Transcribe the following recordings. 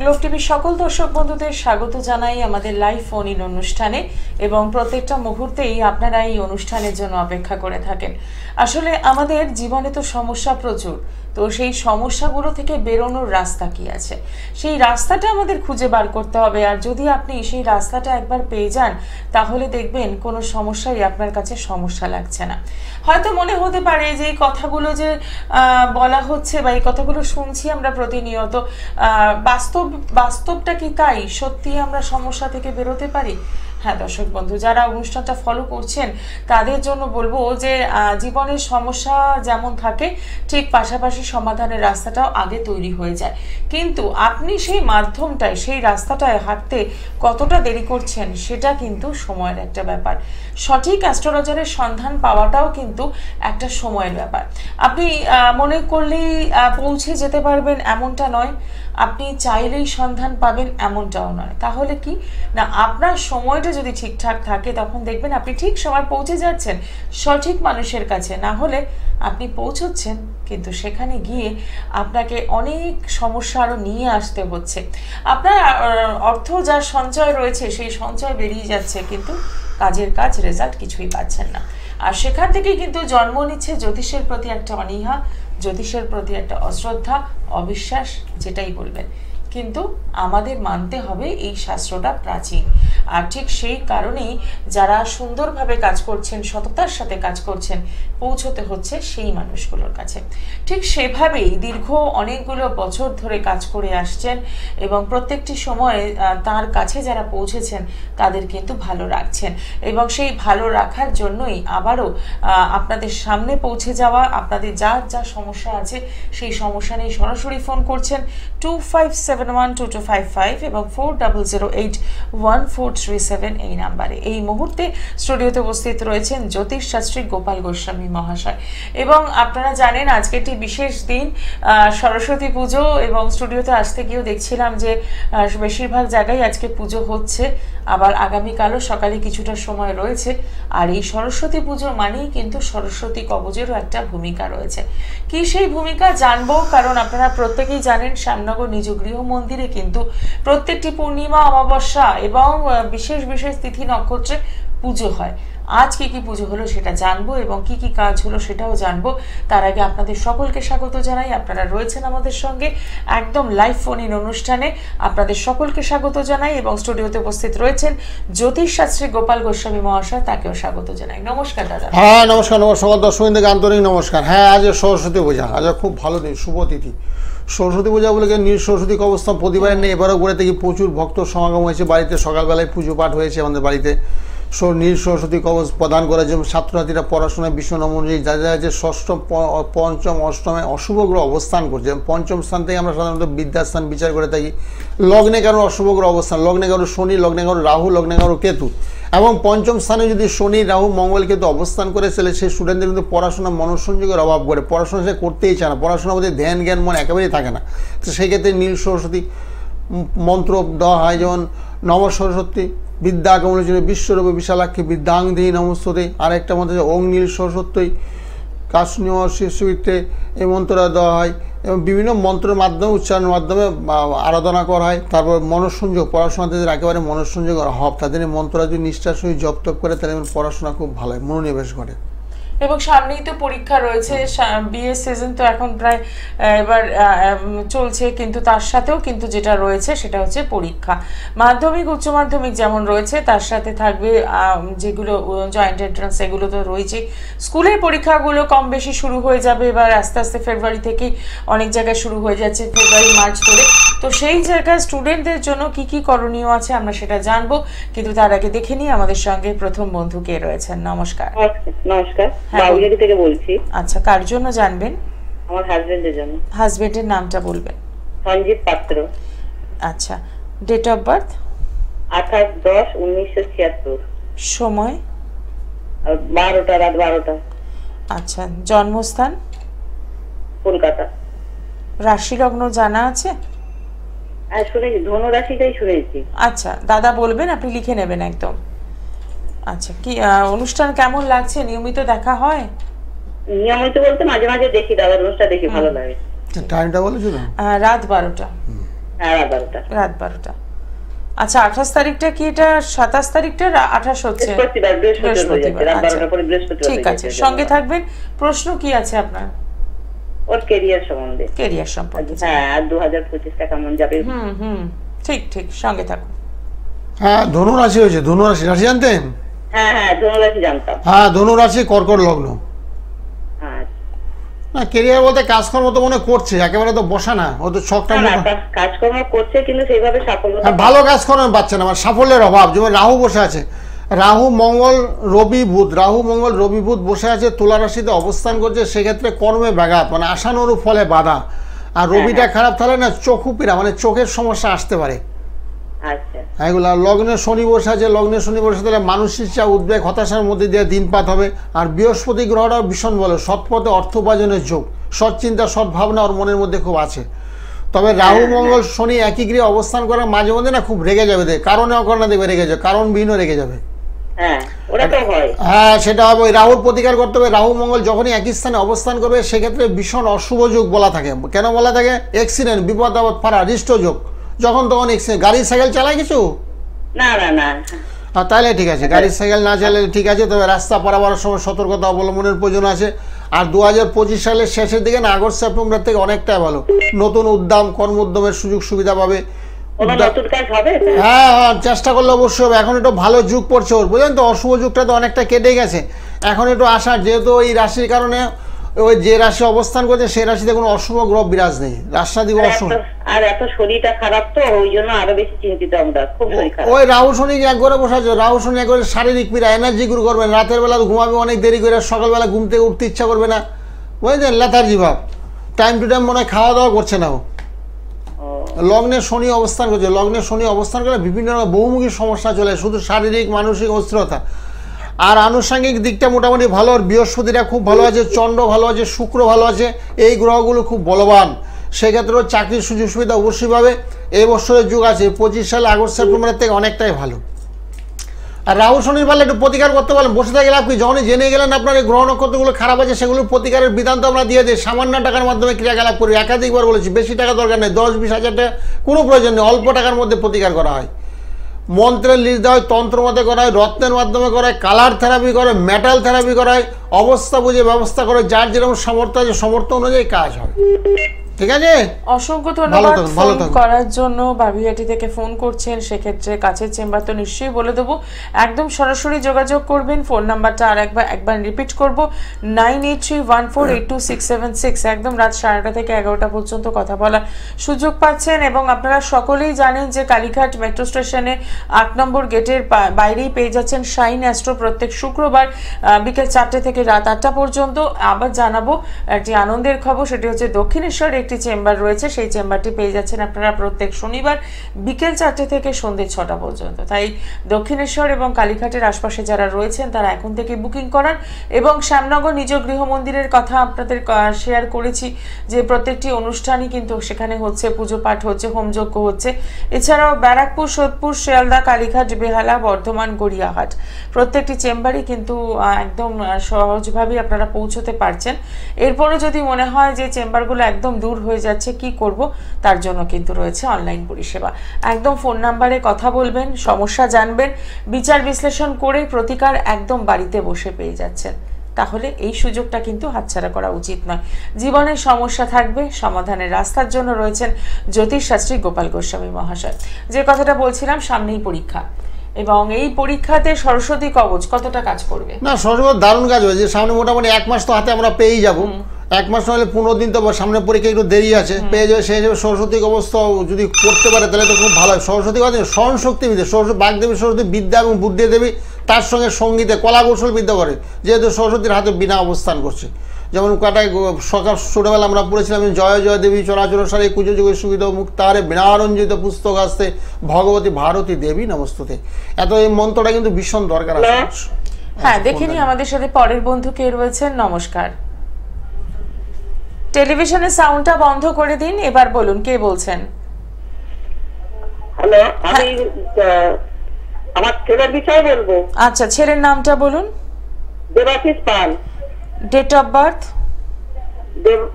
Globe টিভির সকল দর্শক বন্ধুদের স্বাগত জানাই আমাদের লাইভ ফোন ইন অনুষ্ঠানে এবং প্রত্যেকটা মুহূর্তেই আপনারা এই অনুষ্ঠানের জন্য অপেক্ষা করে থাকেন। আসলে আমাদের জীবনে তো সমস্যা প্রচুর, তো সেই সমস্যাগুলো থেকে বেরোনোর রাস্তা কি আছে সেই রাস্তাটা আমাদের খুঁজে বার করতে হবে। আর যদি আপনি সেই রাস্তাটা একবার পেয়ে যান তাহলে দেখবেন কোনো সমস্যাই আপনার কাছে সমস্যা লাগছে না। হয়তো মনে হতে পারে যে এই কথাগুলো যে বলা হচ্ছে বা এই কথাগুলো শুনছি আমরা প্রতিনিয়ত, বাস্তবটা কি তাই? সত্যি আমরা সমস্যা থেকে বেরোতে পারি? হ্যাঁ দর্শক বন্ধু, যারা অনুষ্ঠানটা ফলো করছেন তাদের জন্য বলবো যে জীবনের সমস্যা যেমন থাকে ঠিক পাশাপাশি সমাধানের রাস্তাটাও আগে তৈরি হয়ে যায়, কিন্তু আপনি সেই মাধ্যমটায় সেই রাস্তাটায় হাঁটতে কতটা দেরি করছেন সেটা কিন্তু সময়ের একটা ব্যাপার। সঠিক অ্যাস্ট্রোলজারের সন্ধান পাওয়াটাও কিন্তু একটা সময়ের ব্যাপার। আপনি মনে করলেই পৌঁছে যেতে পারবেন এমনটা নয়, আপনি চাইলেই সন্ধান পাবেন এমনটাও নয়। তাহলে কি না, আপনার সময়টা যদি ঠিকঠাক থাকে তখন দেখবেন আপনি ঠিক সময় পৌঁছে যাচ্ছেন সঠিক মানুষের কাছে। না হলে আপনি পৌঁছচ্ছেন কিন্তু সেখানে গিয়ে আপনাকে অনেক সমস্যা আরও নিয়ে আসতে হচ্ছে। আপনার অর্থ যা সঞ্চয় রয়েছে সেই সঞ্চয় বেরিয়ে যাচ্ছে, কিন্তু কাজের কাজ রেজাল্ট কিছুই পাচ্ছেন না। আর সেখান থেকেই কিন্তু জন্ম নিচ্ছে জ্যোতিষের প্রতি একটা অনীহা, জ্যোতিষের প্রতি একটা অশ্রদ্ধা, অবিশ্বাস, যেটাই বলবেন। কিন্তু আমাদের মানতে হবে এই শাস্ত্রটা প্রাচীন, আর ঠিক সেই কারণেই যারা সুন্দরভাবে কাজ করছেন, সততার সাথে কাজ করছেন, পৌঁছতে হচ্ছে সেই মানুষগুলোর কাছে। ঠিক সেভাবেই দীর্ঘ অনেকগুলো বছর ধরে কাজ করে আসছেন এবং প্রত্যেকটি সময়ে তার কাছে যারা পৌঁছেছেন তাদের কিন্তু ভালো রাখছেন এবং সেই ভালো রাখার জন্যই আবারও আপনাদের সামনে পৌঁছে যাওয়া। আপনাদের যার যা সমস্যা আছে সেই সমস্যা নিয়ে সরাসরি ফোন করছেন 25712255 এবং 40081437 এই নাম্বারে। এই মুহূর্তে স্টুডিওতে উপস্থিত রয়েছেন জ্যোতিষশাস্ত্রী গোপাল গোস্বামী মহাশয়। এবং আপনারা জানেন আজকে একটি বিশেষ দিন, সরস্বতী পুজো, এবং স্টুডিওতে আসতে গিয়েও দেখছিলাম যে বেশিরভাগ জায়গায় আজকে পুজো হচ্ছে, আবার আগামীকালও সকালে কিছুটা সময় রয়েছে। আর এই সরস্বতী পুজো মানেই কিন্তু সরস্বতী কবচেরও একটা ভূমিকা রয়েছে। কি সেই ভূমিকা জানবো, কারণ আপনারা প্রত্যেকেই জানেন শ্যামনগর নিজ গৃহ মন্দিরে কিন্তু প্রত্যেকটি পূর্ণিমা, অমাবস্যা এবং বিশেষ বিশেষ তিথি নক্ষত্রে পুজো হয়। আজ কি কি পুজো হলো সেটা জানবো এবং কি কি কাজ হলো সেটাও জানবো। তার আগে আপনাদের সকলকে স্বাগত জানাই। আপনারা রয়েছেন আমাদের সঙ্গে একদম লাইভ ফোন ইন অনুষ্ঠানে, আপনাদের সকলকে স্বাগত জানাই এবং স্টুডিওতে উপস্থিত রয়েছেন জ্যোতিষশাস্ত্রী গোপাল গোস্বামী মহাশয়, তাকেও স্বাগত জানাই। নমস্কার দাদা। হ্যাঁ নমস্কার। নমস্কার দর্শকদের আন্তরিক নমস্কার। হ্যাঁ আজ সরস্বতী পূজা, আজ খুব ভালো দিন, শুভ তিথি। সরস্বতী পূজা বলে নীল সরস্বতী অবস্থান প্রতিবারের নেই, এবারও করে থেকে প্রচুর ভক্ত সমাগম হয়েছে। বাড়িতে সকালবেলায় পুজো পাঠ হয়েছে আমাদের বাড়িতে। নীল সরস্বতী কবচ প্রদান করার জন্য ছাত্রছাত্রীরা পড়াশোনায় বিশ্ব অনুযায়ী যা যা যে ষষ্ঠম, পঞ্চম, অষ্টমে অশুভ গ্রহ অবস্থান করছে। পঞ্চম স্থান থেকে আমরা সাধারণত বিদ্যাস্থান বিচার করে থাকি। লগ্নে কারো অশুভ গ্রহ অবস্থান, লগ্নে কারো শনি, লগ্নে কারো রাহু, লগ্নে কারো কেতু, এবং পঞ্চম স্থানে যদি শনি, রাহু, মঙ্গল, কেতু অবস্থান করে তাহলে সেই স্টুডেন্টদের কিন্তু পড়াশোনা মনোসংযোগের অভাব করে, পড়াশোনা সে করতেই চায় না, পড়াশোনার মধ্যে ধ্যান জ্ঞান মন একেবারেই থাকে না। তো সেই ক্ষেত্রে নীল সরস্বতী মন্ত্র দেওয়া হয়, যেমন নম সরস্বতী বিদ্যা আগমনের জন্য বিশ্বরূপে বিশালাক্ষী বিদ্যাংধি নমস্তে। আরেকটা মন্ত্র ওং নীল সরস্বতী কাশনীয় শিশুতে এই মন্ত্রটা দেওয়া হয় এবং বিভিন্ন মন্ত্রের মাধ্যমে, উচ্চারণের মাধ্যমে আরাধনা করা হয়। তারপর মনঃসংযোগ, পড়াশোনাতে একেবারে মনঃসংযোগ হব, তাদের এই মন্ত্রটা যদি নিষ্ঠার সহিত জপ তপ করে তাহলে পড়াশোনা খুব ভালো হয়, মনোনিবেশ ঘটে। এবং সামনেই তো পরীক্ষা রয়েছে, বিএস সিজন তো এখন প্রায় এবার চলছে, কিন্তু তার সাথেও কিন্তু যেটা রয়েছে সেটা হচ্ছে পরীক্ষা। মাধ্যমিক, উচ্চ মাধ্যমিক যেমন রয়েছে তার সাথে থাকবে যেগুলো জয়েন্ট এন্ট্রান্স, এগুলো তো রয়েছে। স্কুলের পরীক্ষাগুলো কম বেশি শুরু হয়ে যাবে এবার আস্তে আস্তে, ফেব্রুয়ারি থেকেই অনেক জায়গায় শুরু হয়ে যাচ্ছে, ফেব্রুয়ারি মার্চ ধরে। তো সেই জায়গায় স্টুডেন্টদের জন্য কি কি করণীয় আছে আমরা সেটা জানবো, কিন্তু তার আগে দেখে নিই আমাদের সঙ্গে প্রথম বন্ধু কে রয়েছেন। নমস্কার। নমস্কার, বাউলিয়ারি থেকে বলছি। আচ্ছা, কার জন্য জানবেন? আমার হাজবেন্ডের জন্য। হাজবেন্ডের নামটা বলবেন? সঞ্জীব পাত্র। আচ্ছা, ডেট অফ বার্থ? 28/10/1976। সময়? 12টা, রাত 12টা। আচ্ছা, জন্মস্থান? কলকাতা। রাশি লগ্ন জানা আছে? হ্যাঁ শুনেছি, ধনু রাশিটাই শুনেছি। আচ্ছা দাদা বলবেন, আপনি লিখে নেবেন একদম। আচ্ছা, কি অনুষ্ঠান কেমন লাগছে? নিয়মিত দেখা হয়? নিয়মিত বলতে মাঝে মাঝে দেখি, দাদার অনুষ্ঠান দেখি, ভালো লাগে। টাইমটা বলেছো না? রাত 12টা। হ্যাঁ, রাত 12টা। রাত 12টা। আচ্ছা, 28 তারিখটা কি, এটা 27 তারিখটা 28 হচ্ছে বৃহস্পতিবার হয়ে যাচ্ছে, রাত 12টার পরে বৃহস্পতিবার ঠিক হয়ে আছে, যাচ্ছে। সঙ্গে থাকবেন। প্রশ্ন কি আছে আপনার? ওর কেরিয়ার সম্বন্ধে। কেরিয়ার সম্পর্কে। হ্যাঁ, আর 2025টা কেমন যাবে? ঠিক ঠিক, সঙ্গে থাকুন। হ্যাঁ, ধনু রাশি হয়েছে। ধনু রাশি, রাশি জানতেন? হ্যাঁ হ্যাঁ, ধনুরাশি জানতাম। হ্যাঁ, ধনু রাশি, কর্কট লগ্ন। হ্যাঁ, না, কেরিয়ার বলতে কাজকর্ম তো মনে করছে, একেবারে তো বসা না, ও তো ছকটা না, কাজকর্ম করছে কিন্তু সেইভাবে সাফল্য। ভালো কাজকর্ম পাচ্ছে না, মানে সাফল্যের অভাব। যেমন রাহু বসে আছে, রাহু মঙ্গল রবি বুধ, রাহু মঙ্গল রবি বুধ বসে আছে, তুলা রাশিতে অবস্থান করছে, সেক্ষেত্রে কর্মে ব্যাঘাত, মানে আশানুরূপ ফলে বাধা। আর রবিটা খারাপ থাকলে না চক্ষু পীড়া, মানে চোখের সমস্যা আসতে পারে। আচ্ছা, এগুলো লগ্নের শনি বসে আছে, লগ্নের শনি বসে থাকলে মানসিক চাপ, উদ্বেগ, হতাশার মধ্যে দিয়ে দিনপাত হবে। আর বৃহস্পতি গ্রহটাও ভীষণ বলে, সৎপথে অর্থ উপার্জনের যোগ, সৎ চিন্তা সৎ ভাবনা ওর মনের মধ্যে খুব আছে। তবে রাহু মঙ্গল শনি একই গৃহে অবস্থান করার মাঝে মধ্যে না খুব রেগে যাবে, কারণে অকারণে দেখবে রেগে যাবে, কারণবিহীনও রেগে যাবে। হ্যাঁ, ওটা তো হয়। হ্যাঁ, সেটা হবে। ওই রাহুর প্রতিকার করতে হবে। রাহু মঙ্গল যখনই একই স্থানে অবস্থান করবে সেক্ষেত্রে ভীষণ অশুভ যোগ বলা থাকে। কেন বলা থাকে? অ্যাক্সিডেন্ট, বিপদ আপদ, ফাড়া, রিষ্ট যোগ, যখন তখন অ্যাক্সিডেন্ট। গাড়ি সাইকেল চালায় কিছু? না না না। তাহলে ঠিক আছে, গাড়ি সাইকেল না চালালে ঠিক আছে, তবে রাস্তা পারাবার সময় সতর্কতা অবলম্বনের প্রয়োজন আছে। আর 2025 সালের শেষের দিকে না, আগস্ট সেপ্টেম্বর থেকে অনেকটাই ভালো, নতুন উদ্যম কর্ম উদ্যমের সুযোগ সুবিধা পাবে। হ্যাঁ হ্যাঁ, চেষ্টা করলে অবশ্যই হবে। এখন একটু ভালো যুগ পড়ছে ওর, বুঝলেন তো, অশুভ যুগটা তো অনেকটা কেটে গেছে। এখন একটু আসার, যেহেতু ওই রাশির কারণে, ওই যে রাশি অবস্থান করছে সেই রাশিতে কোনো অশুভ গ্রহ বিরাজ নেই, রাশিয়াধিপ অশুভ। আর এত শরীরটা খারাপ তো, ওই জন্য আরো বেশি চিন্তিত আমরা, খুব শরীর খারাপ। ওই রাহু শনি এক ঘরে বসে আছে, রাহু শনি এক ঘরে শারীরিক পীড়া, এনার্জি গুলো করবেন, রাতের বেলা ঘুমাবে অনেক দেরি করে, সকালবেলা ঘুম থেকে উঠতে ইচ্ছা করবে না, বুঝলেন, লেথার্জি ভাব, টাইম টু টাইম মনে হয় খাওয়া দাওয়া করছে না ও। লগ্নে শনি অবস্থান করছে, লগ্নে শনি অবস্থান করে বিভিন্ন রকম বহুমুখী সমস্যা চলে, শুধু শারীরিক মানসিক অস্থিরতা। আর আনুষঙ্গিক দিকটা মোটামুটি ভালো, আর বৃহস্পতিটা খুব ভালো আছে, চন্দ্র ভালো আছে, শুক্র ভালো আছে, এই গ্রহগুলো খুব বলবান। সেক্ষেত্রেও চাকরির সুযোগ সুবিধা অবশ্যই পাবে। এই বছরের যুগ আছে 25 সালে আগস্ট সেপ্টেম্বরের থেকে অনেকটাই ভালো। আর রাহু শনির পারলে একটু প্রতিকার করতে পারলেন, বসে থাকে লাভ কি? যখনই জেনে গেলেন আপনার এই গ্রহ নক্ষত্রগুলো খারাপ আছে, সেগুলোর প্রতিকারের বিধান তো আমরা দিয়ে দিই, সামান্য টাকার মাধ্যমে ক্রিয়াকলাপ করি। একাধিকবার বলেছি, বেশি টাকা দরকার নেই, 10-20 হাজার টাকা কোনো প্রয়োজন নেই, অল্প টাকার মধ্যে প্রতিকার করা হয়। মন্ত্রের লিস্ট দেওয়া হয়, তন্ত্র মতে করা হয়, রত্নের মাধ্যমে করা হয়, কালার থেরাপি করা হয়, মেটাল থেরাপি করা হয়, অবস্থা বুঝে ব্যবস্থা করে, যার যেরকম সামর্থ্য আছে সামর্থ্য অনুযায়ী কাজ হয়। ঠিক আছে, অসংখ্য ধন্যবাদ ফোন করার জন্য। বাবিহাটি থেকে ফোন করছেন, সেক্ষেত্রে কাছের চেম্বার তো নিশ্চয়ই বলে দেবো, একদম সরাসরি যোগাযোগ করবেন। ফোন নাম্বারটা আর একবার রিপিট করব, 9831482676। একদম রাত 9:30 থেকে 11টা পর্যন্ত কথা বলার সুযোগ পাচ্ছেন। এবং আপনারা সকলেই জানেন যে কালীঘাট মেট্রো স্টেশনে 8 নম্বর গেটের বাইরেই পেয়ে যাচ্ছেন শাইন অ্যাস্ট্রো, প্রত্যেক শুক্রবার বিকেল 4টে থেকে রাত 8টা পর্যন্ত। আবার জানাবো একটি আনন্দের খবর, সেটি হচ্ছে দক্ষিণেশ্বর একটি চেম্বার রয়েছে, সেই চেম্বারটি পেয়ে যাচ্ছেন আপনারা প্রত্যেক শনিবার বিকেল 4টে থেকে সন্ধ্যে 6টা পর্যন্ত। তাই দক্ষিণেশ্বর এবং কালীঘাটের আশপাশে যারা রয়েছেন তারা এখন থেকে বুকিং করান। এবং শ্যামনগর নিজ গৃহ মন্দিরের কথা আপনাদের শেয়ার করেছি যে প্রত্যেকটি অনুষ্ঠানই কিন্তু সেখানে হচ্ছে, পুজো পাঠ হচ্ছে, হোমযজ্ঞ হচ্ছে। এছাড়াও ব্যারাকপুর, সোদপুর, শিয়ালদা, কালীঘাট, বেহালা, বর্ধমান, গড়িয়াহাট প্রত্যেকটি চেম্বারই কিন্তু একদম সহজভাবেই আপনারা পৌঁছতে পারছেন। এরপরে যদি মনে হয় যে চেম্বারগুলো একদম দূর হয়ে যাচ্ছে, কি করব, তার জন্য কিন্তু রয়েছে অনলাইন পরিষেবা। একদম ফোন নাম্বারে কথা বলবেন, সমস্যা জানবেন, বিচার বিশ্লেষণ করে প্রতিকার একদম বাড়িতে বসে পেয়ে যাচ্ছেন। তাহলে এই সুযোগটা কিন্তু হাতছাড়া করা উচিত নয়। জীবনের সমস্যা থাকবে, সমাধানের রাস্তার জন্য রয়েছেন জ্যোতিষশাস্ত্রী গোপাল গোস্বামী মহাশয়। যে কথাটা বলছিলাম, সামনেই পরীক্ষা, এবং এই পরীক্ষাতে সরস্বতী কবচ কতটা কাজ করবে? না, সরস্বতী দারুণ কাজ হয়েছে। সামনে মোটামুটি 1 মাস তো হাতে আমরা পেয়েই যাবো। 1 মাস নহলে 15 দিন তো সামনে পরীক্ষা একটু দেরি আছে, পেয়ে যাবে। সেই হিসেবে সরস্বতী অবস্থা যদি করতে পারে তাহলে তো খুব ভালো হয়। সরস্বতী কথা স্মরণ শক্তি বিদ্যা, সরস্বতী বাগদেবী সরস্বতী বিদ্যা এবং বুদ্ধি দেবী, তার সঙ্গে সঙ্গীতে কলা কৌশল বিদ্যা করে, যেহেতু সরস্বতীর হাতে বিনা অবস্থান করছে। যেমন কাটায় সকাল ছোটবেলা আমরা পড়েছিলাম, জয় জয় দেবী চরাচর সারে কুজো যুগে সুবিধা মুক্তারে বিনারঞ্জিত পুস্তক আসতে ভগবতী ভারতী দেবী নমস্তুতে। এত এই মন্ত্রটা কিন্তু ভীষণ দরকার আছে। হ্যাঁ, দেখিনি আমাদের সাথে পরের বন্ধু কে রয়েছেন। নমস্কার, টেলিভিশনের সাউন্ডটা বন্ধ করে দিন। এবার বলুন, কে বলছেন? হ্যালো, আমি আমার ছেলের বিষয়ে বলবো। আচ্ছা, ছেলের নামটা বলুন। Debashish Pal. Date of birth?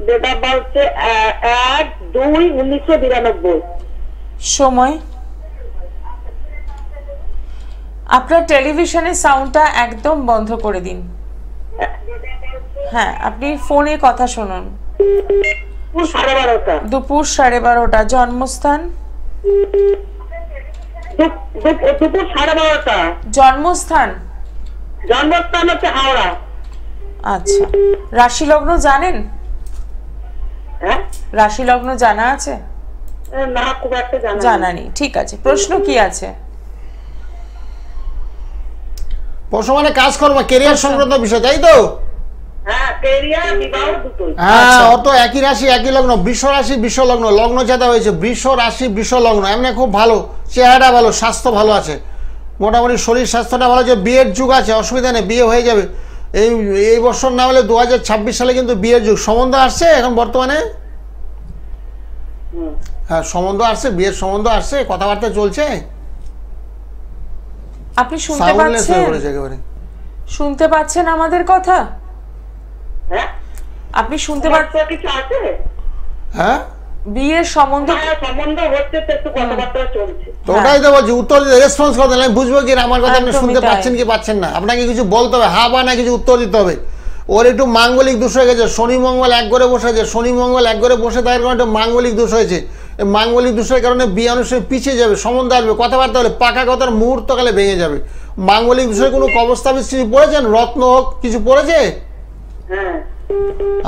Date of birth 1-2-1992। সময়। আপনার টেলিভিশনের সাউন্ডটা একদম বন্ধ করে দিন। হ্যাঁ, আপনি ফোনে কথা শুনুন। 12:30। দুপুর 12:30। জন্মস্থান? দুপুর 12:30। জন্মস্থান? জন্মস্থান হচ্ছে হাওড়া। আচ্ছা, রাশি লগ্ন জানেন? হ্যাঁ, রাশি লগ্ন জানা আছে? না খুব একটা জানা নেই, ঠিক আছে। প্রশ্ন কি আছে? প্রশ্ন মানে কাজকর্ম, কেরিয়ার সংক্রান্ত বিষয়, তাই তো? হ্যাঁ, কেরিয়ার বিবাহ দুটোই। হ্যাঁ, অত একই রাশি একই লগ্ন, বৃষ রাশি বৃষ লগ্ন, লগ্ন যেটা হয়েছে বৃষ রাশি বৃষ লগ্ন, এমনি খুব ভালো, চেহারাটা ভালো, স্বাস্থ্য ভালো আছে, মোটামুটি শরীর স্বাস্থ্যটা ভালো আছে, বিয়ের যুগ আছে, অসুবিধা নেই, বিয়ে হয়ে যাবে। এই বছর না হলে 2026 সালে কিন্তু বিয়ের যুগ। সম্বন্ধ আসছে এখন বর্তমানে? হ্যাঁ, সম্বন্ধ আসছে, বিয়ের সম্বন্ধ আসছে, কথাবার্তা চলছে। আপনি শুনতে পাচ্ছেন? শুনতে পাচ্ছেন আমাদের কথা? হ্যাঁ, আপনি শুনতে পাচ্ছেন? কিছু আছে? হ্যাঁ, বিয়ের সম্বন্ধ সম্বন্ধ হচ্ছে তো, একটু কথাবার্তা চলছে। তো ওটাই তো বলছি, উত্তর রেসপন্স করতে আমি বুঝবো কি আমার কথা আপনি একদমই শুনতে তাই। পাচ্ছেন কি পাচ্ছেন না। আপনাকে কিছু বলতে হবে, হ্যাঁ বা না কিছু উত্তর দিতে হবে। ওর একটু মাঙ্গলিক দোষ হয়ে গেছে, শনি মঙ্গল এক ঘরে বসে আছে, শনি মঙ্গল এক ঘরে বসে থাকার কারণে একটা মাঙ্গলিক দোষ হয়েছে। এই মাঙ্গলিক দোষের কারণে বিয়ে অনুষ্ঠানে পিছিয়ে যাবে, সম্বন্ধ আসবে, কথাবার্তা হলে পাকা কথার মুহূর্তকালে ভেঙে যাবে। মাঙ্গলিক দোষের কোনো কবস্থা বিশ্রী পড়েছেন? রত্ন হোক কিছু পড়েছে? হ্যাঁ,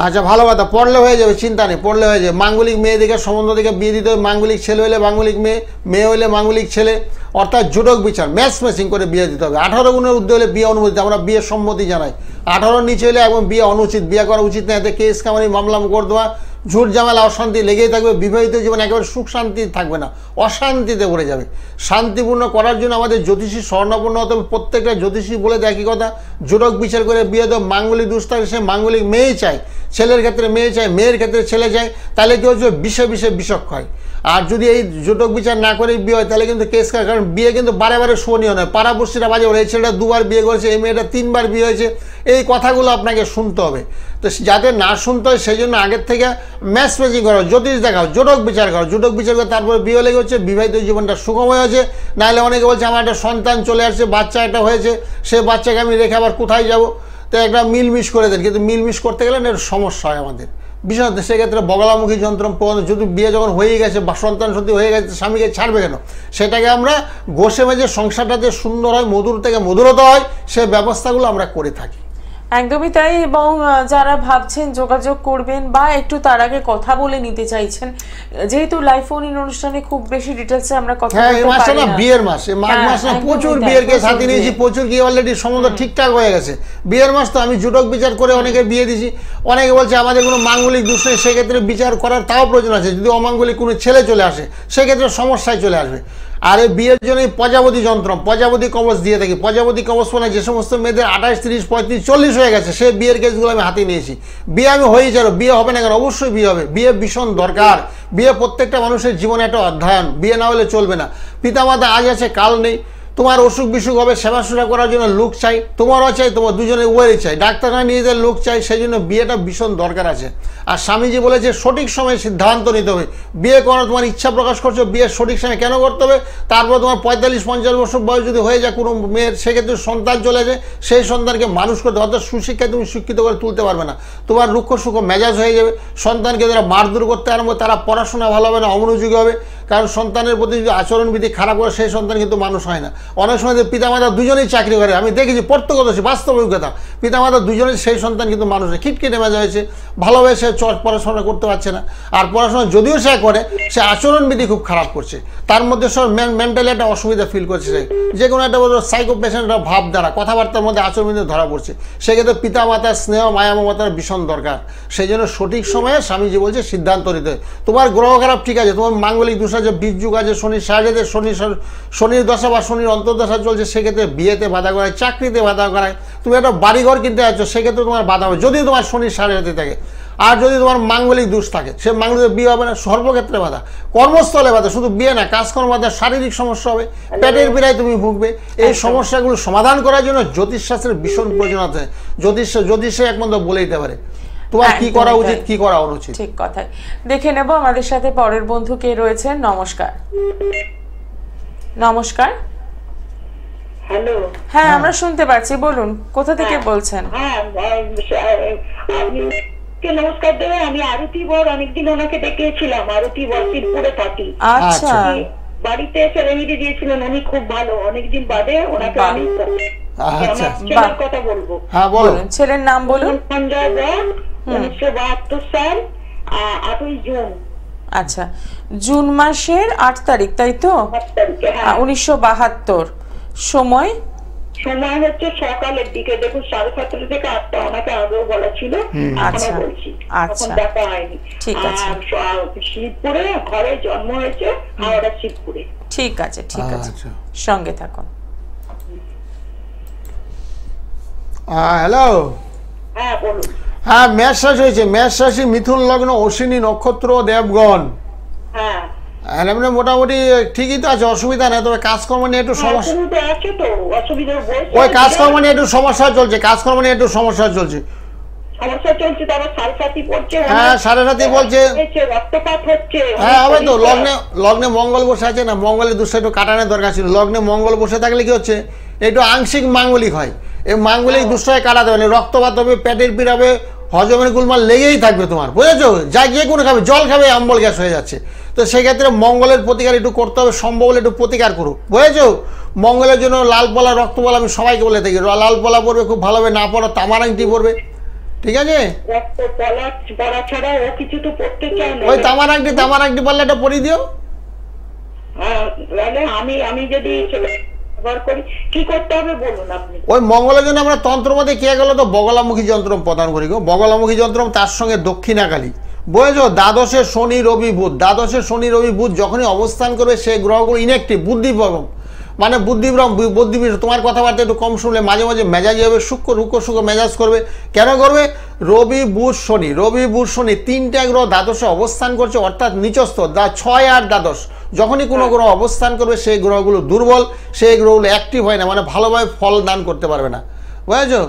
আচ্ছা, ভালো কথা, পড়লে হয়ে যাবে, চিন্তা নেই, পড়লে হয়ে যাবে। মাঙ্গলিক মেয়ে দেখে সম্বন্ধ দেখে বিয়ে দিতে হবে, মাঙ্গলিক ছেলে হলে মাঙ্গলিক মেয়ে, মেয়ে হলে মাঙ্গলিক ছেলে, অর্থাৎ জোটক বিচার ম্যাচ ম্যাচিং করে বিয়ে দিতে হবে। 18 গুণের ঊর্ধ্বে হলে বিয়ে অনুমতি, আমরা বিয়ের সম্মতি জানাই। 18 নিচে হলে এবং বিয়ে অনুচিত, বিয়ে করা উচিত না। এতে কেস কামারি মামলা মোকদ্দমা ঝুট ঝামেলা অশান্তি লেগেই থাকবে, বিবাহিত জীবন একেবারে সুখ শান্তি থাকবে না, অশান্তিতে ভরে যাবে। শান্তিপূর্ণ করার জন্য আমাদের জ্যোতিষী স্বর্ণপূর্ণ হতে হবে। প্রত্যেকটা জ্যোতিষী বলে দেয় একই কথা, জোটক বিচার করে বিয়ে দেওয়া। মাঙ্গলিক দোষ থাকে, সে মাঙ্গলিক মেয়েই চায়, ছেলের ক্ষেত্রে মেয়ে চায়, মেয়ের ক্ষেত্রে ছেলে চায়, তাহলে কি হচ্ছে বিষে বিষে বিষক্ষ হয়। আর যদি এই জোটক বিচার না করে বিয়ে হয় তাহলে কিন্তু কেস খায়, কারণ বিয়ে কিন্তু বারে বারে শোভনীয় নয়। পাড়াপড়শিরা বাজে বলে এই ছেলেটা 2বার বিয়ে করেছে, এই মেয়েটা 3বার বিয়ে হয়েছে, এই কথাগুলো আপনাকে শুনতে হবে। তো যাতে না শুনতে হয় সেই জন্য আগের থেকে ম্যাচ ম্যাচিং করো, জ্যোতিষ দেখাও, জোটক বিচার করো, জোটক বিচার করে তারপরে বিয়ে লেগে হচ্ছে, বিবাহিত জীবনটা সুখময় হয়েছে। নাহলে অনেকে বলছে আমার একটা সন্তান চলে আসছে, বাচ্চা একটা হয়েছে, সে বাচ্চাকে আমি রেখে আবার কোথায় যাব, তো একটা মিলমিশ করে দেন। কিন্তু মিলমিশ করতে গেলে না সমস্যা হয় আমাদের, বিশেষত সেক্ষেত্রে বগলামুখী যন্ত্র। যদি বিয়ে যখন হয়ে গেছে বা সন্তান সত্যি হয়ে গেছে, স্বামীকে ছাড়বে কেন? সেটাকে আমরা ঘষে মেজে সংসারটা যে সুন্দর হয়, মধুর থেকে মধুরতা হয়, সেই ব্যবস্থাগুলো আমরা করে থাকি। একদমই তাই। এবং যারা ভাবছেন যোগাযোগ করবেন বা একটু তার আগে কথা বলে নিতে চাইছেন, যেহেতু লাইভ ফোন ইন অনুষ্ঠানে খুব বেশি ডিটেলসে আমরা কথা হ্যাঁ, এই বলতে মাসটা পারি না না। বিয়ের মাস, এই মাঘ মাস না প্রচুর বিয়ের কেস হাতে নিয়েছি, প্রচুর গিয়ে অলরেডি সম্বন্ধ ঠিকঠাক হয়ে গেছে। বিয়ের মাস তো আমি জোটক বিচার করে অনেকে বিয়ে দিয়েছি। অনেকে বলছে আমাদের কোনো মাঙ্গলিক দোষ নেই, সেক্ষেত্রে বিচার করার তাও প্রয়োজন আছে। যদি অমাঙ্গলিক কোনো ছেলে চলে আসে সেক্ষেত্রে সমস্যায় চলে আসবে। আর এই বিয়ের জন্য এই প্রজাপতি যন্ত্র, প্রজাপতি কবচ দিয়ে থাকি। প্রজাপতি কবচ মানে যে সমস্ত মেয়েদের 28, 30, 35, 40 হয়ে গেছে, সেই বিয়ের কেসগুলো আমি হাতে নিয়েছি। বিয়ে আমি হয়েই যাবো, বিয়ে হবে না কেন? অবশ্যই বিয়ে হবে। বিয়ে ভীষণ দরকার। বিয়ে প্রত্যেকটা মানুষের জীবনে একটা অধ্যয়ন, বিয়ে না হলে চলবে না। পিতামাতা আজ আছে কাল নেই, তোমার অসুখ বিসুখ হবে, সেবা শুশ্রূষা করার জন্য লোক চাই, তোমারও চাই, তোমার দুজনে উভয়েরই চাই, ডাক্তারখানা নিয়ে যেতে লোক চাই, সেই জন্য বিয়েটা ভীষণ দরকার আছে। আর স্বামীজি বলেছে সঠিক সময়ে সিদ্ধান্ত নিতে হবে। বিয়ে করার তোমার ইচ্ছা প্রকাশ করছো, বিয়ের সঠিক সময় কেন করতে হবে? তারপর তোমার 45-50 বছর বয়স যদি হয়ে যায় কোনো মেয়ের, সেক্ষেত্রে সন্তান চলে যায়, সেই সন্তানকে মানুষ করতে, অর্থাৎ সুশিক্ষায় তুমি শিক্ষিত করে তুলতে পারবে না। তোমার রুক্ষ সুখ মেজাজ হয়ে যাবে, সন্তানকে যারা মারধর করতে আরম্ভ, তারা পড়াশোনা ভালো হবে না, অমনোযোগী হবে। কারণ সন্তানের প্রতি যদি আচরণবিধি খারাপ করে, সেই সন্তান কিন্তু মানুষ হয় না। অনেক সময় পিতামাতা দুজনেই চাকরি করে, আমি দেখেছি, প্রত্যক্ষদর্শী বাস্তব অভিজ্ঞতা। পিতামাতা দুজনেই, সেই সন্তান কিন্তু মানুষ হয়, খিটখিটে মেজাজ হয়েছে, ভালোবেসে পড়াশোনা করতে পারছে না। আর পড়াশোনা যদিও সে করে, সে আচরণবিধি খুব খারাপ করছে, তার মধ্যে সব মেন্টালি একটা অসুবিধা ফিল করছে। যে কোনো একটা সাইকো পেশেন্টের ভাব দ্বারা কথাবার্তার মধ্যে আচরণবিধি ধরা পড়ছে। সেক্ষেত্রে পিতামাতার স্নেহ মায়া মমতার ভীষণ দরকার। সেই জন্য সঠিক সময়ে স্বামীজি বলছে সিদ্ধান্ত নিতে। তোমার গ্রহ খারাপ ঠিক আছে, তোমার মাঙ্গলিক দোষ আছে, বীজ যুগ আছে, শনির সাহায্যে শনির দশা বা শনির অন্তর্দশা চলছে, সেক্ষেত্রে বিয়েতে বাধা করায়, চাকরিতে বাধা করায়। তুমি একটা বাড়িঘর কিনতে যাচ্ছ, সেক্ষেত্রে তোমার বাধা হবে যদি তোমার শনির সাহায্যে থাকে। আর যদি তোমার মাঙ্গলিক দোষ থাকে, সে মাঙ্গলিক বিয়ে হবে না, সর্বক্ষেত্রে বাধা, কর্মস্থলে বাধা, শুধু বিয়ে না, কাজকর্ম বাধা, শারীরিক সমস্যা হবে, পেটের পীড়ায় তুমি ভুগবে। এই সমস্যাগুলো সমাধান করার জন্য জ্যোতিষশাস্ত্রের ভীষণ প্রয়োজন আছে। জ্যোতিষে একমাত্র বলে দিতে পারে। তোমার কি করা একদমই উচিত তাই। কি করা অনুচিত। ঠিক কথাই। দেখে নেব আমাদের সাথে পরের বন্ধু কে রয়েছেন। নমস্কার। নমস্কার। হ্যালো। হ্যাঁ, আমরা শুনতে পাচ্ছি, বলুন কোথা থেকে বলছেন। হ্যাঁ, আপনি নমস্কার দেবেন। আমি আরতি বর, অনেকদিন ওনাকে দেখিয়েছিলাম। আরতি বর শিবপুরে থাকি। আচ্ছা, বাড়িতে এসে রেমিডি দিয়েছিলেন, উনি খুব ভালো। অনেকদিন বাদে ওনাকে আমি আচ্ছা, আমার ছেলের কথা বলবো। হ্যাঁ বলো। বলুন ছেলের নাম বলুন। সঞ্জয় বর, 1972 সাল 8ই জুন। আচ্ছা, জুন মাসের 8 তারিখ, তাই তো? 8 তারিখে। হ্যাঁ, 1972। সময় সময় হচ্ছে সকালের দিকে। দেখুন 7:30 থেকে 8টা, ওনাকে আগেও বলা ছিল, আচ্ছা, এখনো বলছি। আচ্ছা। এখন দেখা হয়নি। ঠিক আছে। আর শিবপুরে ঘরে জন্ম হয়েছে, হাওড়া শিবপুরে। ঠিক আছে, ঠিক আছে, আচ্ছা। সঙ্গে থাকুন। হ্যালো। হ্যাঁ বলুন। হ্যাঁ, মেষ রাশি হয়েছে। মেষ রাশি, মিথুন লগ্ন, অশ্বিনী নক্ষত্র, দেবগণ। হ্যাঁ, এমনি মোটামুটি ঠিকই তো আছে, অসুবিধা নেই। তবে কাজকর্ম নিয়ে একটু সমস্যা, অসুবিধা আছে তো, অসুবিধা ওই কাজকর্ম নিয়ে একটু সমস্যা চলছে, কাজকর্ম নিয়ে একটু সমস্যা চলছে। সমস্যা চলছে। তারপর সাড়ে পড়ছে। হ্যাঁ, সাড়ে সাথী বলছে। রক্তপাত হচ্ছে। হ্যাঁ হবে তো, লগ্নে লগ্নে মঙ্গল বসে আছে না, মঙ্গলের দোষটা একটু কাটানোর দরকার ছিল। লগ্নে মঙ্গল বসে থাকলে কি হচ্ছে, একটু আংশিক মাঙ্গলিক হয়। এই মাঙ্গলিক দোষটাকে কাটাতে হবে, রক্তপাত হবে, পেটের পীড়া হবে, হজমের গুলমাল লেগেই থাকবে তোমার, বুঝেছো? যা গিয়ে কোনো খাবে, জল খাবে, অম্বল গ্যাস হয়ে যাচ্ছে। তো সেক্ষেত্রে মঙ্গলের প্রতিকার একটু করতে হবে, সম্ভব হলে একটু প্রতিকার করো, বুঝেছো? মঙ্গলের জন্য লাল পলা, রক্তপলা আমি সবাইকে বলে থাকি, লাল পলা পড়বে খুব ভালো হবে, না পড়া তামার আংটি পড়বে, ঠিক আছে? পড়া ছাড়া ও কিছু তো পড়তে চায় না। ওই তামার আংটি পারলে একটা পরিয়ে দিও। আমি যদি ব্যবহার করি, কি করতে হবে বলুন আপনি। ওই মঙ্গলের জন্য আমরা তন্ত্রমতে কে গেল তো বগলামুখী যন্ত্র প্রদান করি গো, বগলামুখী যন্ত্র, তার সঙ্গে দক্ষিণাকালী, বুঝেছো? দ্বাদশে শনি রবি বুধ, দ্বাদশে শনি রবি বুধ যখনই অবস্থান করবে সেই গ্রহগুলো ইনঅ্যাক্টিভ, বুদ্ধিভ্রম, মানে বুদ্ধিভ্রম, তোমার কথাবার্তা একটু কম শুনলে মাঝে মাঝে মেজাজি হবে, সূক্ষ্ম মেজাজ করবে। কেন করবে? রবি বুধ শনি তিনটা গ্রহ দ্বাদশে অবস্থান করছে, অর্থাৎ নিচস্থ 6 আর দ্বাদশ। যখনই কোনো গ্রহ অবস্থান করবে সেই গ্রহগুলো দুর্বল, সেই গ্রহগুলো অ্যাক্টিভ হয় না, মানে ভালোভাবে ফল দান করতে পারবে না, বুঝেছো?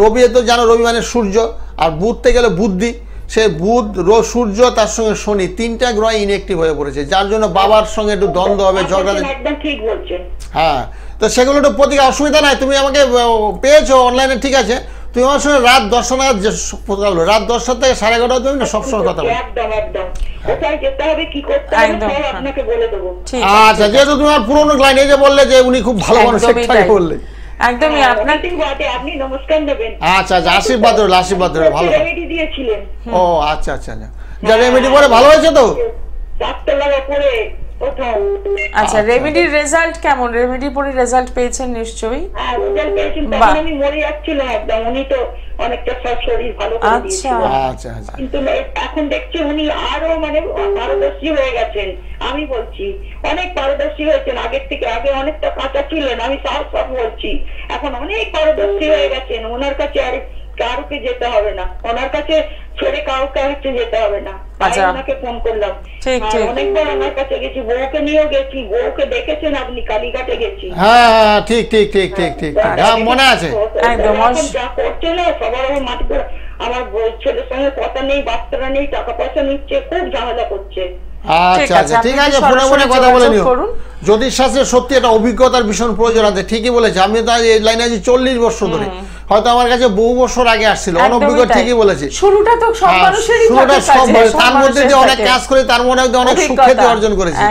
রবি তো জানো, রবি মানে সূর্য, আর বুধতে গেলে বুদ্ধি। সে বুধ সূর্য তার সঙ্গে শনি তিনটা গ্রহ ইনঅ্যাক্টিভ হয়ে পড়েছে, যার জন্য বাবার সঙ্গে একটু দ্বন্দ্ব হবে, ঝগড়া। একদম ঠিক বলছেন। হ্যাঁ, তো সেগুলো একটু প্রতিকার, অসুবিধা নাই। তুমি আমাকে পেয়েছো অনলাইনে, ঠিক আছে? তুমি আমার সঙ্গে রাত 10টা নাগাদ রাত 10টা থেকে 11:30 তুমি না সবসময় কথা বলো। একদম কোথায় যেতে হবে, কি করতে হবে সব আপনাকে বলে দেবো। আচ্ছা, যেহেতু তোমার পুরোনো ক্লায়েন্ট, এই যে বললে যে উনি খুব ভালো মানুষ, একটাই বললে একদমই আপনাকে আপনি নমস্কার দেবেন। আচ্ছা, আশীর্বাদ রইল, ভালো। রেমেডি দিয়েছিলেন। ও আচ্ছা, যা রেমেডি পরে ভালো হয়েছে তো? ডাক্তারবাবু পরে প্রথম। আচ্ছা, রেমেডির রেজাল্ট কেমন? রেমেডি পরে রেজাল্ট পেয়েছেন নিশ্চয়ই? হ্যাঁ, রেজাল্ট পেয়েছেন। তখন আমি মরে যাচ্ছিলাম একদম, উনি তো অনেকটা শরীর ভালো করে দিয়েছিলেন। আচ্ছা, কিন্তু এখন দেখছি উনি আরো মানে পারদর্শী হয়ে গেছেন। আমি বলছি অনেক পারদর্শী হয়েছেন আগের থেকে। আগে অনেকটা কাঁচা ছিলেন, আমি সাহস বলছি। এখন অনেক পারদর্শী হয়ে গেছেন। ওনার কাছে আর কাউকে যেতে হবে না, ওনার কাছে ছেড়ে কাউকে যেতে হবে না। ওনাকে ফোন করলাম, অনেকবার ওনার কাছে গেছি, বউকে নিয়েও গেছি। বউকে দেখেছেন আপনি, কালীঘাটে গেছি। হ্যাঁ, ঠিক, হ্যাঁ মনে আছে। একদম যা করছে না, সবার মাটি করে। আমার ছেলের সঙ্গে কথা নেই, বাচ্চারা নেই, টাকা পয়সা নিচ্ছে, খুব ঝামেলা করছে। আচ্ছা, ঠিক আছে, ফোনে কথা বলে নিও। জ্যোতিষশাস্ত্রে সত্যি একটা অভিজ্ঞতার ভীষণ প্রয়োজন আছে, ঠিকই বলেছে। আমি তো এই লাইনে আছি 40 বছর ধরে, হয়তো আমার কাছে বহু বছর আগে আসছিল, অনভিজ্ঞ, ঠিকই বলেছে। শুরুটা তো সব মানুষেরই থাকে, তার মধ্যে দিয়ে অনেক কাজ করে, তার মধ্যে অনেক সুখ্যাতি অর্জন করেছে।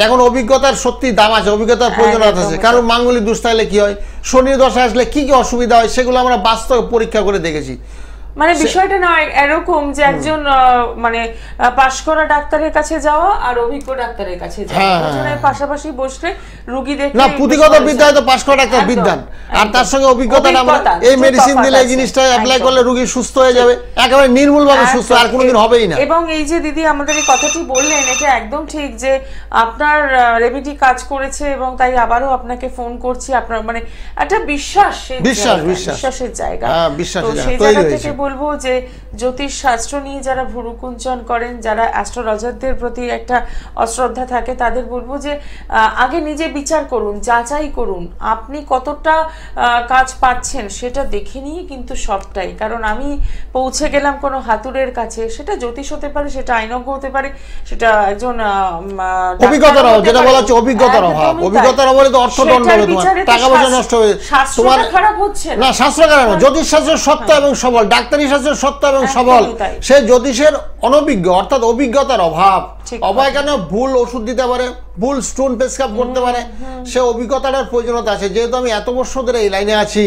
এখন অভিজ্ঞতার সত্যি দাম আছে, অভিজ্ঞতার প্রয়োজন আছে। কারণ মাঙ্গলিক দোষ থাকলে কি হয়, শনির দশা আসলে কি কি অসুবিধা হয়, সেগুলো আমরা বাস্তবে পরীক্ষা করে দেখেছি। মানে বিষয়টা নয় এরকম যে একজন মানে পাশ করা ডাক্তারের কাছে যাওয়া আর অভিজ্ঞ ডাক্তারের কাছে যাওয়া, দুজনের পাশাপাশি বসে রোগী দেখে না, পুঁথিগত বিদ্যায় তো পাশ করা ডাক্তার বিদ্যান, আর তার সঙ্গে অভিজ্ঞতা না, এই মেডিসিন দিলে এই জিনিসটা অ্যাপ্লাই করলে রোগী সুস্থ হয়ে যাবে, একেবারে নির্মূলভাবে সুস্থ, আর কোনোদিন হবেই না। এবং এই যে দিদি আমাদের এই কথাটি বললেন, এটা একদম ঠিক যে আপনার রেমেডি কাজ করেছে এবং তাই আবারও আপনাকে ফোন করছি। আপনার মানে একটা বিশ্বাসের জায়গা, তো সেই জায়গা থেকে বলবো যে জ্যোতিষ শাস্ত্র নিয়ে যারা ভুরুকুঞ্চন করেন, যারা অ্যাস্ট্রোলজারদের প্রতি একটা অশ্রদ্ধা থাকে, তাদের বলবো যে আগে নিজে বিচার করুন, যাচাই করুন আপনি কতটা কাজ পাচ্ছেন, সেটা দেখে নিয়ে কিন্তু সবটাই। কারণ আমি পৌঁছে গেলাম কোনো হাতুড়ের কাছে, সেটা জ্যোতিষ হতে পারে, সেটা আইনজ্ঞ হতে পারে, সেটা একজন অভিজ্ঞতার অভাব, যেটা বলা হচ্ছে অভিজ্ঞতার অভাব। অভিজ্ঞতার অভাবে তো অর্থদণ্ড হবে, তোমার টাকা পয়সা নষ্ট হবে, তোমার খারাপ হচ্ছে না। শাস্ত্র খারাপ, জ্যোতিষ শাস্ত্রের সত্য এবং সবল, ডাক্তারি শাস্ত্রের সত্য এবং সবল। সে জ্যোতিষের অনভিজ্ঞ, অর্থাৎ অভিজ্ঞতার অভাব। অভয় কেন ভুল ওষুধ দিতে পারে, ভুল স্টোন প্রেসক্রাইব করতে পারে, সে অভিজ্ঞতাটার প্রয়োজনীয়তা আছে। যেহেতু আমি এত বছর ধরে এই লাইনে আছি,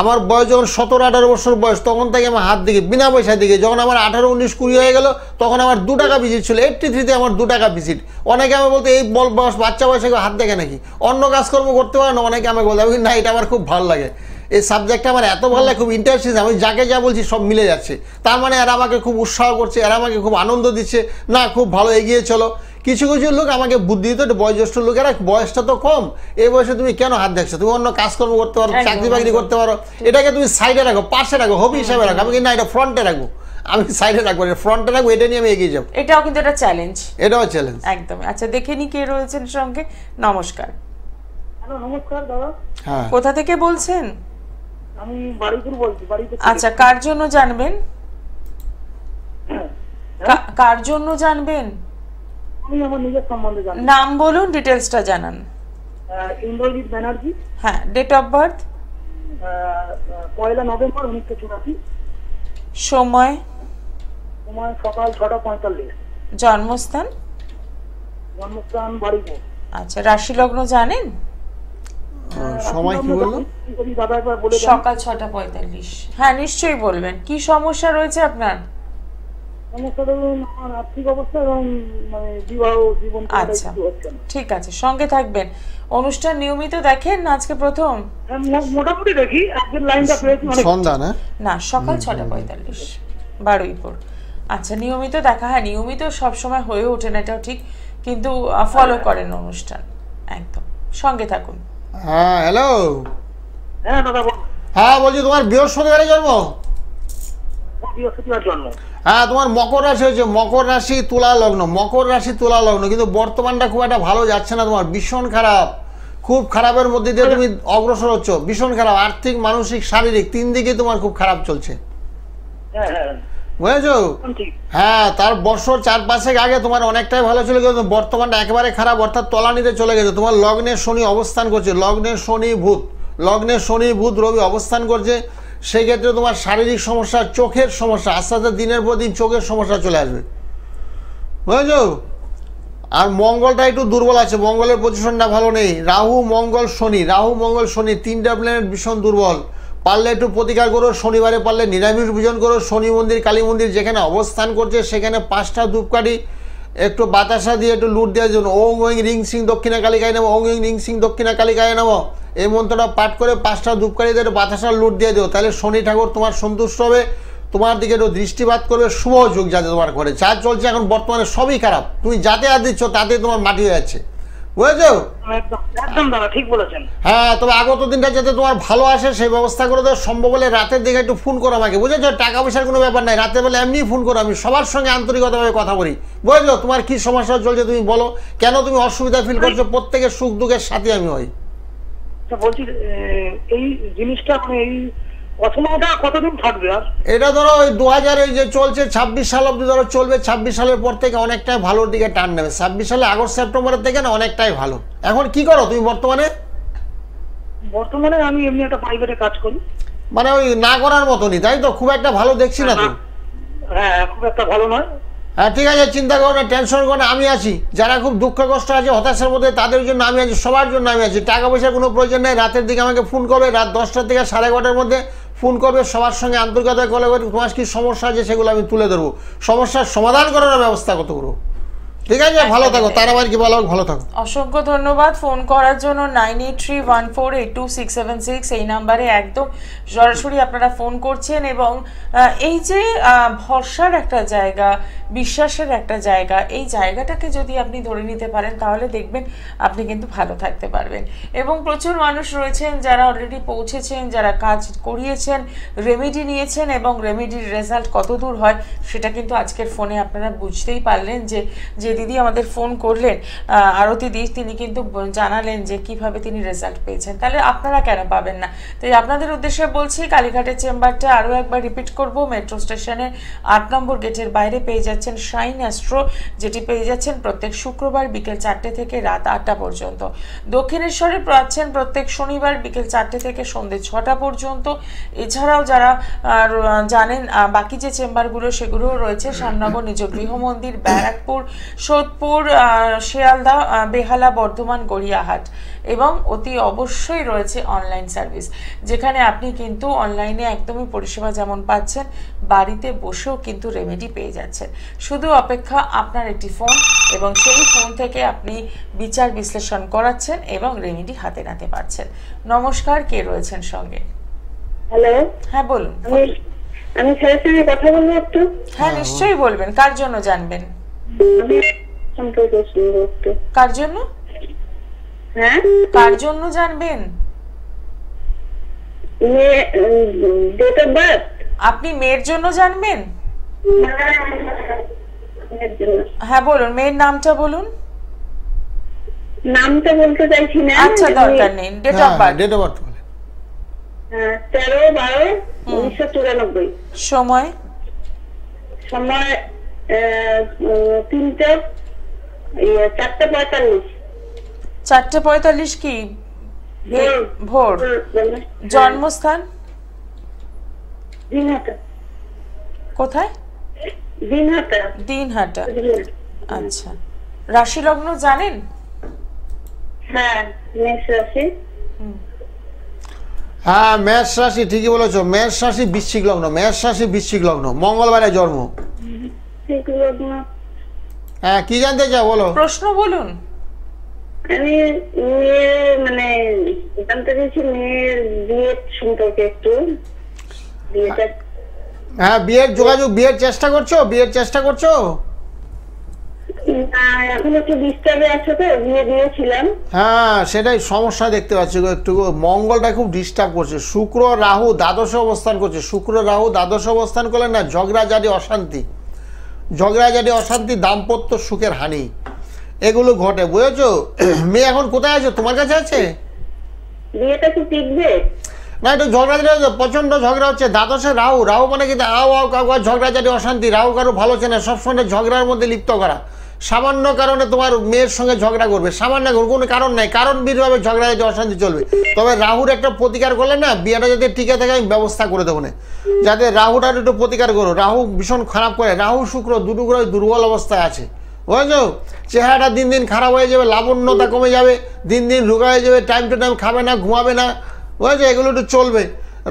আমার বয়স যখন 17-18 বছর বয়স, তখন থেকে আমার হাত দিকে বিনা পয়সায় দিকে, যখন আমার 18, 19, 20 হয়ে গেল, তখন আমার 2 টাকা ভিজিট ছিল। 83-তে আমার 2 টাকা ভিজিট। অনেকে আমি বলতে এই বয়স, বাচ্চা বয়সে হাত দেখে নাকি, অন্য কাজকর্ম করতে পারে না। অনেকে আমাকে বলতে, আমি না, এটা আমার খুব ভালো লাগে, এই সাবজেক্টটা আমার এত ভালো লাগে, খুব ইন্টারেস্টিং, আমি যাকে যা বলছি সব মিলে যাচ্ছে। তার মানে এরা আমাকে খুব উৎসাহ করছে, এরা আমাকে খুব আনন্দ দিচ্ছে, না খুব ভালো, এগিয়ে চলো। কিছু কিছু লোক আমাকে বুদ্ধি দিত, বয়োজ্যেষ্ঠ লোকেরা, বয়সটা তো কম, এই বয়সে তুমি কেন হাত দেখছো, তুমি অন্য কাজকর্ম করতে পারো, চাকরি বাকরি করতে পারো, এটাকে তুমি সাইডে রাখো, পাশে রাখো, হবি হিসাবে রাখো। আমি না, এটা ফ্রন্টে রাখবো, আমি সাইডে রাখবো, ফ্রন্টে রাখবো, এটা নিয়ে আমি এগিয়ে যাবো। এটাও কিন্তু একটা চ্যালেঞ্জ, এটাও চ্যালেঞ্জ একদম। আচ্ছা, দেখে নি কে রয়েছেন সঙ্গে। নমস্কার। হ্যালো, নমস্কার দাদা। হ্যাঁ, কোথা থেকে বলছেন? আমি বাড়িপুর বলছি, বাড়িপুর। আচ্ছা, কার জন্য জানবেন? কার জন্য জানবেন? আমি আমার নিজের সম্বন্ধে জানি। নাম বলুন, ডিটেলসটা জানান। ইন্দ্রজিৎ ব্যানার্জি। হ্যাঁ, ডেট অফ বার্থ? 1 নভেম্বর 1984। সময়? সময় সকাল 6:45। জন্মস্থান? জন্মস্থান বাড়িপুর। আচ্ছা, রাশি লগ্ন জানেন? সময় কি বললো? দাদা একবার বলে দেন। সকাল 6:45। হ্যাঁ, নিশ্চয়ই বলবেন। কি সমস্যা রয়েছে আপনার? সমস্যা ধরুন আমার আর্থিক অবস্থা এবং মানে বিবাহ জীবন আচ্ছা, ঠিক আছে, সঙ্গে থাকবেন। অনুষ্ঠান নিয়মিত দেখেন না আজকে প্রথম? মোটামুটি দেখি, আজকের লাইনটা পেয়েছি সন্ধ্যা না, না, সকাল 6:45, বারুইপুর। আচ্ছা, নিয়মিত দেখা, হ্যাঁ নিয়মিত সবসময় হয়ে ওঠে না, এটাও ঠিক, কিন্তু ফলো করেন অনুষ্ঠান, একদম সঙ্গে থাকুন। হ্যাঁ, হ্যালো। হ্যাঁ দাদা, হ্যাঁ, বলছি তোমার বৃহস্পতিবারে জন্ম? বৃহস্পতিবার জন্ম। হ্যাঁ, তোমার মকর রাশি হয়েছে, মকর রাশি তুলা লগ্ন, মকর রাশি তুলা লগ্ন, কিন্তু বর্তমানটা খুব একটা ভালো যাচ্ছে না তোমার, ভীষণ খারাপ, খুব খারাপের মধ্যে দিয়ে তুমি অগ্রসর হচ্ছ, ভীষণ খারাপ, আর্থিক, মানসিক, শারীরিক 3 দিকে তোমার খুব খারাপ চলছে, বুঝেছো? হ্যাঁ, তার বছর 4-5 আগে তোমার অনেকটাই ভালো ছিল, কিন্তু বর্তমানটা একেবারে খারাপ, অর্থাৎ তলানিতে চলে গেছে। তোমার লগ্নে শনি অবস্থান করছে, লগ্নে শনি বুধ রবি অবস্থান করছে, সেই ক্ষেত্রে তোমার শারীরিক সমস্যা, চোখের সমস্যা, আস্তে আস্তে দিনের পর দিন চোখের সমস্যা চলে আসবে, বুঝেছো? আর মঙ্গলটা একটু দুর্বল আছে, মঙ্গলের পজিশনটা ভালো নেই, রাহু মঙ্গল শনি 3টা প্ল্যানেট ভীষণ দুর্বল। পারলে একটু প্রতিকার করো, শনিবারে পারলে নিরামিষ ভোজন করো, শনি মন্দির, কালী মন্দির যেখানে অবস্থান করছে সেখানে 5টা ধূপকাঠি একটু বাতাসা দিয়ে একটু লুট দেওয়ার জন্য ওং ওং রিং সিং দক্ষিণা কালিকায় নেবো, ওং ওং রিং সিং দক্ষিণা কালিকায় নেবো, এই মন্ত্রটা পাঠ করে 5টা ধূপকাঠিতে একটু বাতাসা লুট দিয়ে দিও, তাহলে শনি ঠাকুর তোমার সন্তুষ্ট হবে, তোমার দিকে একটু দৃষ্টিপাত করবে, শুভ যোগ যাতে তোমার ঘরে যা চলছে এখন বর্তমানে সবই খারাপ, তুমি যাতে আর দিচ্ছ তাতে তোমার মাটি হয়ে যাচ্ছে, বুঝেছো? একদম দাদা ঠিক বলেছেন। হ্যাঁ, তবে আগত দিনটা যাতে তোমার ভালো আসে সেই ব্যবস্থা করে দাও, সম্ভব হলে রাতের দিকে একটু ফোন করো আমাকে, বুঝেছো? টাকা পয়সার কোনো ব্যাপার নাই, রাতের বেলা এমনি ফোন করো, আমি সবার সঙ্গে আন্তরিকতাভাবে কথা বলি, বুঝেছো? তোমার কি সমস্যা চলছে তুমি বলো, কেন তুমি অসুবিধা ফিল করছো, প্রত্যেকের সুখ দুঃখের সাথে আমি হই। বলছি এই জিনিসটা মানে এই অসময়টা কতদিন থাকবে? আর এটা ধরো ওই 2000 এই যে চলছে 26 সাল অব্দি ধরো চলবে, 26 সালের পর থেকে অনেকটাই ভালোর দিকে টান নেবে, 26 সালে আগস্ট সেপ্টেম্বরের থেকে না অনেকটাই ভালো। এখন কি করো তুমি বর্তমানে? আমি এমনি একটা প্রাইভেটে কাজ করি, মানে ওই না করার মতনই, তাই তো? খুব একটা ভালো দেখছি না তো। হ্যাঁ, খুব একটা ভালো নয়। হ্যাঁ, ঠিক আছে, চিন্তা করো না, টেনশন করো না, আমি আছি। যারা খুব দুঃখ কষ্ট আছে, হতাশার মধ্যে, তাদের জন্য আমি আছি, সবার জন্য আমি আছি। টাকা পয়সার কোনো প্রয়োজন নেই, রাতের দিকে আমাকে ফোন করবে, রাত 10টা থেকে 11:30-র মধ্যে ফোন করবে, সবার সঙ্গে আন্তরিকতা করলে তোমার কি সমস্যা আছে সেগুলো আমি তুলে ধরবো, সমস্যার সমাধান করার ব্যবস্থা কত করবো, ঠিক আছে, ভালো থাকো, তার আবার কি বলো, ভালো থাকো। অসংখ্য ধন্যবাদ ফোন করার জন্য। 9831482676 এই নাম্বারে একদম সরাসরি আপনারা ফোন করছেন। এবং এই যে ভরসার একটা জায়গা, বিশ্বাসের একটা জায়গা, এই জায়গাটাকে যদি আপনি ধরে নিতে পারেন তাহলে দেখবেন আপনি কিন্তু ভালো থাকতে পারবেন। এবং প্রচুর মানুষ রয়েছেন যারা অলরেডি পৌঁছেছেন, যারা কাজ করিয়েছেন, রেমেডি নিয়েছেন, এবং রেমেডির রেজাল্ট কত দূর হয় সেটা কিন্তু আজকের ফোনে আপনারা বুঝতেই পারলেন। যে দিদি আমাদের ফোন করলেন, আরতি দি, তিনি কিন্তু জানালেন যে কিভাবে তিনি রেজাল্ট পেয়েছেন। তাহলে আপনারা কেন পাবেন না? তাই আপনাদের উদ্দেশ্যে বলছি, কালীঘাটের চেম্বারটা আরও একবার রিপিট করব। মেট্রো স্টেশনের 8 নম্বর গেটের বাইরে পেয়ে যাচ্ছেন শাইন অ্যাস্ট্রো, যেটি পেয়ে যাচ্ছেন প্রত্যেক শুক্রবার বিকেল 4টে থেকে রাত 8টা পর্যন্ত। দক্ষিণেশ্বরে পাচ্ছেন প্রত্যেক শনিবার বিকেল 4টে থেকে সন্ধ্যে 6টা পর্যন্ত। এছাড়াও যারা জানেন বাকি যে চেম্বারগুলো সেগুলোও রয়েছে শ্যামনগর নিজ গৃহ মন্দির, ব্যারাকপুর, সোদপুর, শিয়ালদা, বেহালা, বর্ধমান, গড়িয়াহাট, এবং অতি অবশ্যই রয়েছে অনলাইন সার্ভিস, যেখানে আপনি কিন্তু অনলাইনে একদমই পরিষেবা যেমন পাচ্ছেন, বাড়িতে বসেও কিন্তু রেমেডি পেয়ে যাচ্ছেন। শুধু অপেক্ষা আপনার একটি ফোন, এবং সেই ফোন থেকে আপনি বিচার বিশ্লেষণ করাচ্ছেন এবং রেমেডি হাতে নাতে পারছেন। নমস্কার, কে রয়েছেন সঙ্গে? হ্যালো, হ্যাঁ বলুন। আমি স্যারের সঙ্গে কথা বলবো একটু? হ্যাঁ নিশ্চয়ই বলবেন। কার জন্য জানবেন? আমি সম্পর্ক শুনবো একটু। কার জন্য? হ্যাঁ, কার জন্য জানবেন? Date of birth. আপনি মেয়ের জন্য জানবেন? হ্যাঁ বলুন, মেয়ের নামটা বলুন। নামটা বলতে চাইছি না। আচ্ছা দরকার নেই, date of birth. Date of birth 13/12/1994। সময়? সময় 4:45। 4:45 কি ভোর? জন্মস্থান দিনহাটা। কোথায়? দিনহাটা। দিনহাটা। আচ্ছা, রাশি লগ্ন জানেন? হ্যাঁ, মেষ রাশি। হ্যাঁ, মেষ রাশি, ঠিকই বলেছো। মেষ রাশি বৃশ্চিক লগ্ন, মেষ রাশি বৃশ্চিক লগ্ন, মঙ্গলবারে জন্ম। হ্যাঁ, কি জানতে চাও বলো? প্রশ্ন বলুন। আমি মানে জানতে চাইছি মেয়ের বিয়ের সম্পর্কে একটু। হ্যাঁ, বিয়ের যোগাযোগ, বিয়ের চেষ্টা করছো? বিয়ের চেষ্টা করছো? এখন একটু ডিস্টার্বে আছে তো, বিয়ে দিয়েছিলাম। হ্যাঁ, সেটাই সমস্যা দেখতে পাচ্ছি গো। একটু মঙ্গলটা খুব ডিস্টার্ব করছে। শুক্র রাহু দ্বাদশে অবস্থান করছে। শুক্র রাহু দ্বাদশে অবস্থান করলে না ঝগড়াঝাটি, অশান্তি, ঝগড়াঝাটি, অশান্তি, দাম্পত্য সুখের হানি, এগুলো ঘটে, বুঝেছো? মেয়ে এখন কোথায় আছে? তোমার কাছে আছে? বিয়েটা কি টিকবে? না, একটু ঝগড়াঝাটি, প্রচন্ড ঝগড়া হচ্ছে। দ্বাদশে রাহু, রাহু মানে কি ঝগড়াঝাটি, অশান্তি, রাহু কারো ভালো চেনে, সবসময় ঝগড়ার মধ্যে লিপ্ত করা। সামান্য কারণে তোমার মেয়ের সঙ্গে ঝগড়া করবে, সামান্য কোনো কারণ নাই, কারণ বিরভাবে ঝগড়াঝাটি, অশান্তি চলবে। তবে রাহুর একটা প্রতিকার করলে না বিয়েটা যাতে টিকে থাকে আমি ব্যবস্থা করে দেবো না, যাতে রাহুটার একটু প্রতিকার করো। রাহু ভীষণ খারাপ করে। রাহু শুক্র দুটো গ্রহ দুর্বল অবস্থায় আছে, বুঝেছো? চেহারাটা দিন দিন খারাপ হয়ে যাবে, লাবণ্যতা কমে যাবে, দিন দিন রোগা হয়ে যাবে, টাইম টু টাইম খাবে না, ঘুমাবে না, বুঝেছো? এগুলো একটু চলবে।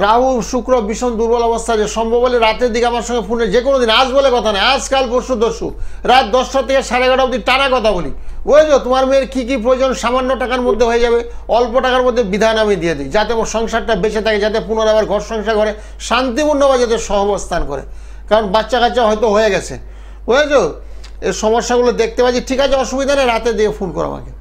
রাহু শুক্র ভীষণ দুর্বল অবস্থা আছে। সম্ভব হলে রাতের দিকে আমার সঙ্গে ফোনে, যে কোনো দিন, আজ বলে কথা নেই, আজ কাল পরশু দস্যু, রাত 10টা থেকে 11:30 অবধি টানা কথা বলি, বুঝেছো? তোমার মেয়ের কী কী প্রয়োজন সামান্য টাকার মধ্যে হয়ে যাবে, অল্প টাকার মধ্যে বিধান আমি দিয়ে দিই, যাতে ওর সংসারটা বেঁচে থাকে, যাতে পুনরায় আবার ঘর সংসার করে শান্তিপূর্ণভাবে যাতে সহাবস্থান করে। কারণ বাচ্চা কাচ্চা হয়তো হয়ে গেছে, বুঝেছো? এই সমস্যাগুলো দেখতে পাচ্ছি। ঠিক আছে, অসুবিধা নেই, রাতে দিয়ে ফোন করো আমাকে।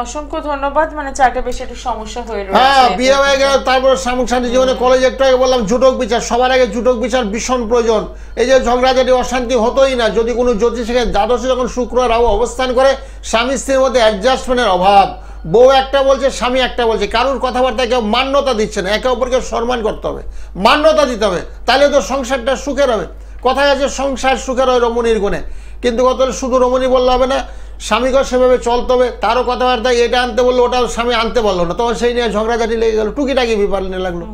অসংখ্য ধন্যবাদ। মানে চারটে বেশি একটু সমস্যা হয়ে রয়েছে। হ্যাঁ, বিয়ে হয়ে গেল, তারপরে সাংসারিক জীবনে কলেজে একটু আগে বললাম জুটক বিচার, সবার আগে জুটক বিচার ভীষণ প্রয়োজন। এই যে ঝগড়াঝাটি, অশান্তি হতোই না যদি কোনো জ্যোতিষীকে দ্বাদশে যখন শুক্র রাহু অবস্থান করে, স্বামী স্ত্রীর মধ্যে অ্যাডজাস্টমেন্টের অভাব, বউ একটা বলছে, স্বামী একটা বলছে, কারোর কথাবার্তায় কেউ মান্যতা দিচ্ছে না, একে অপরকে সম্মান করতে হবে, মান্যতা দিতে হবে, তাহলে তো সংসারটা সুখের হবে। কথায় আছে সংসার সুখের হয় রমণীর গুণে, কিন্তু কত শুধু রমণী বললে হবে না, স্বামীকে সেভাবে চলতে হবে। তারও কথাবার্তায় এটা আনতে বললো, ওটা স্বামী আনতে পারলো না, তখন সেই নিয়ে ঝগড়াঝাটি লেগে গেলো, টুকিটাকি ব্যাপার নিয়ে লাগলো।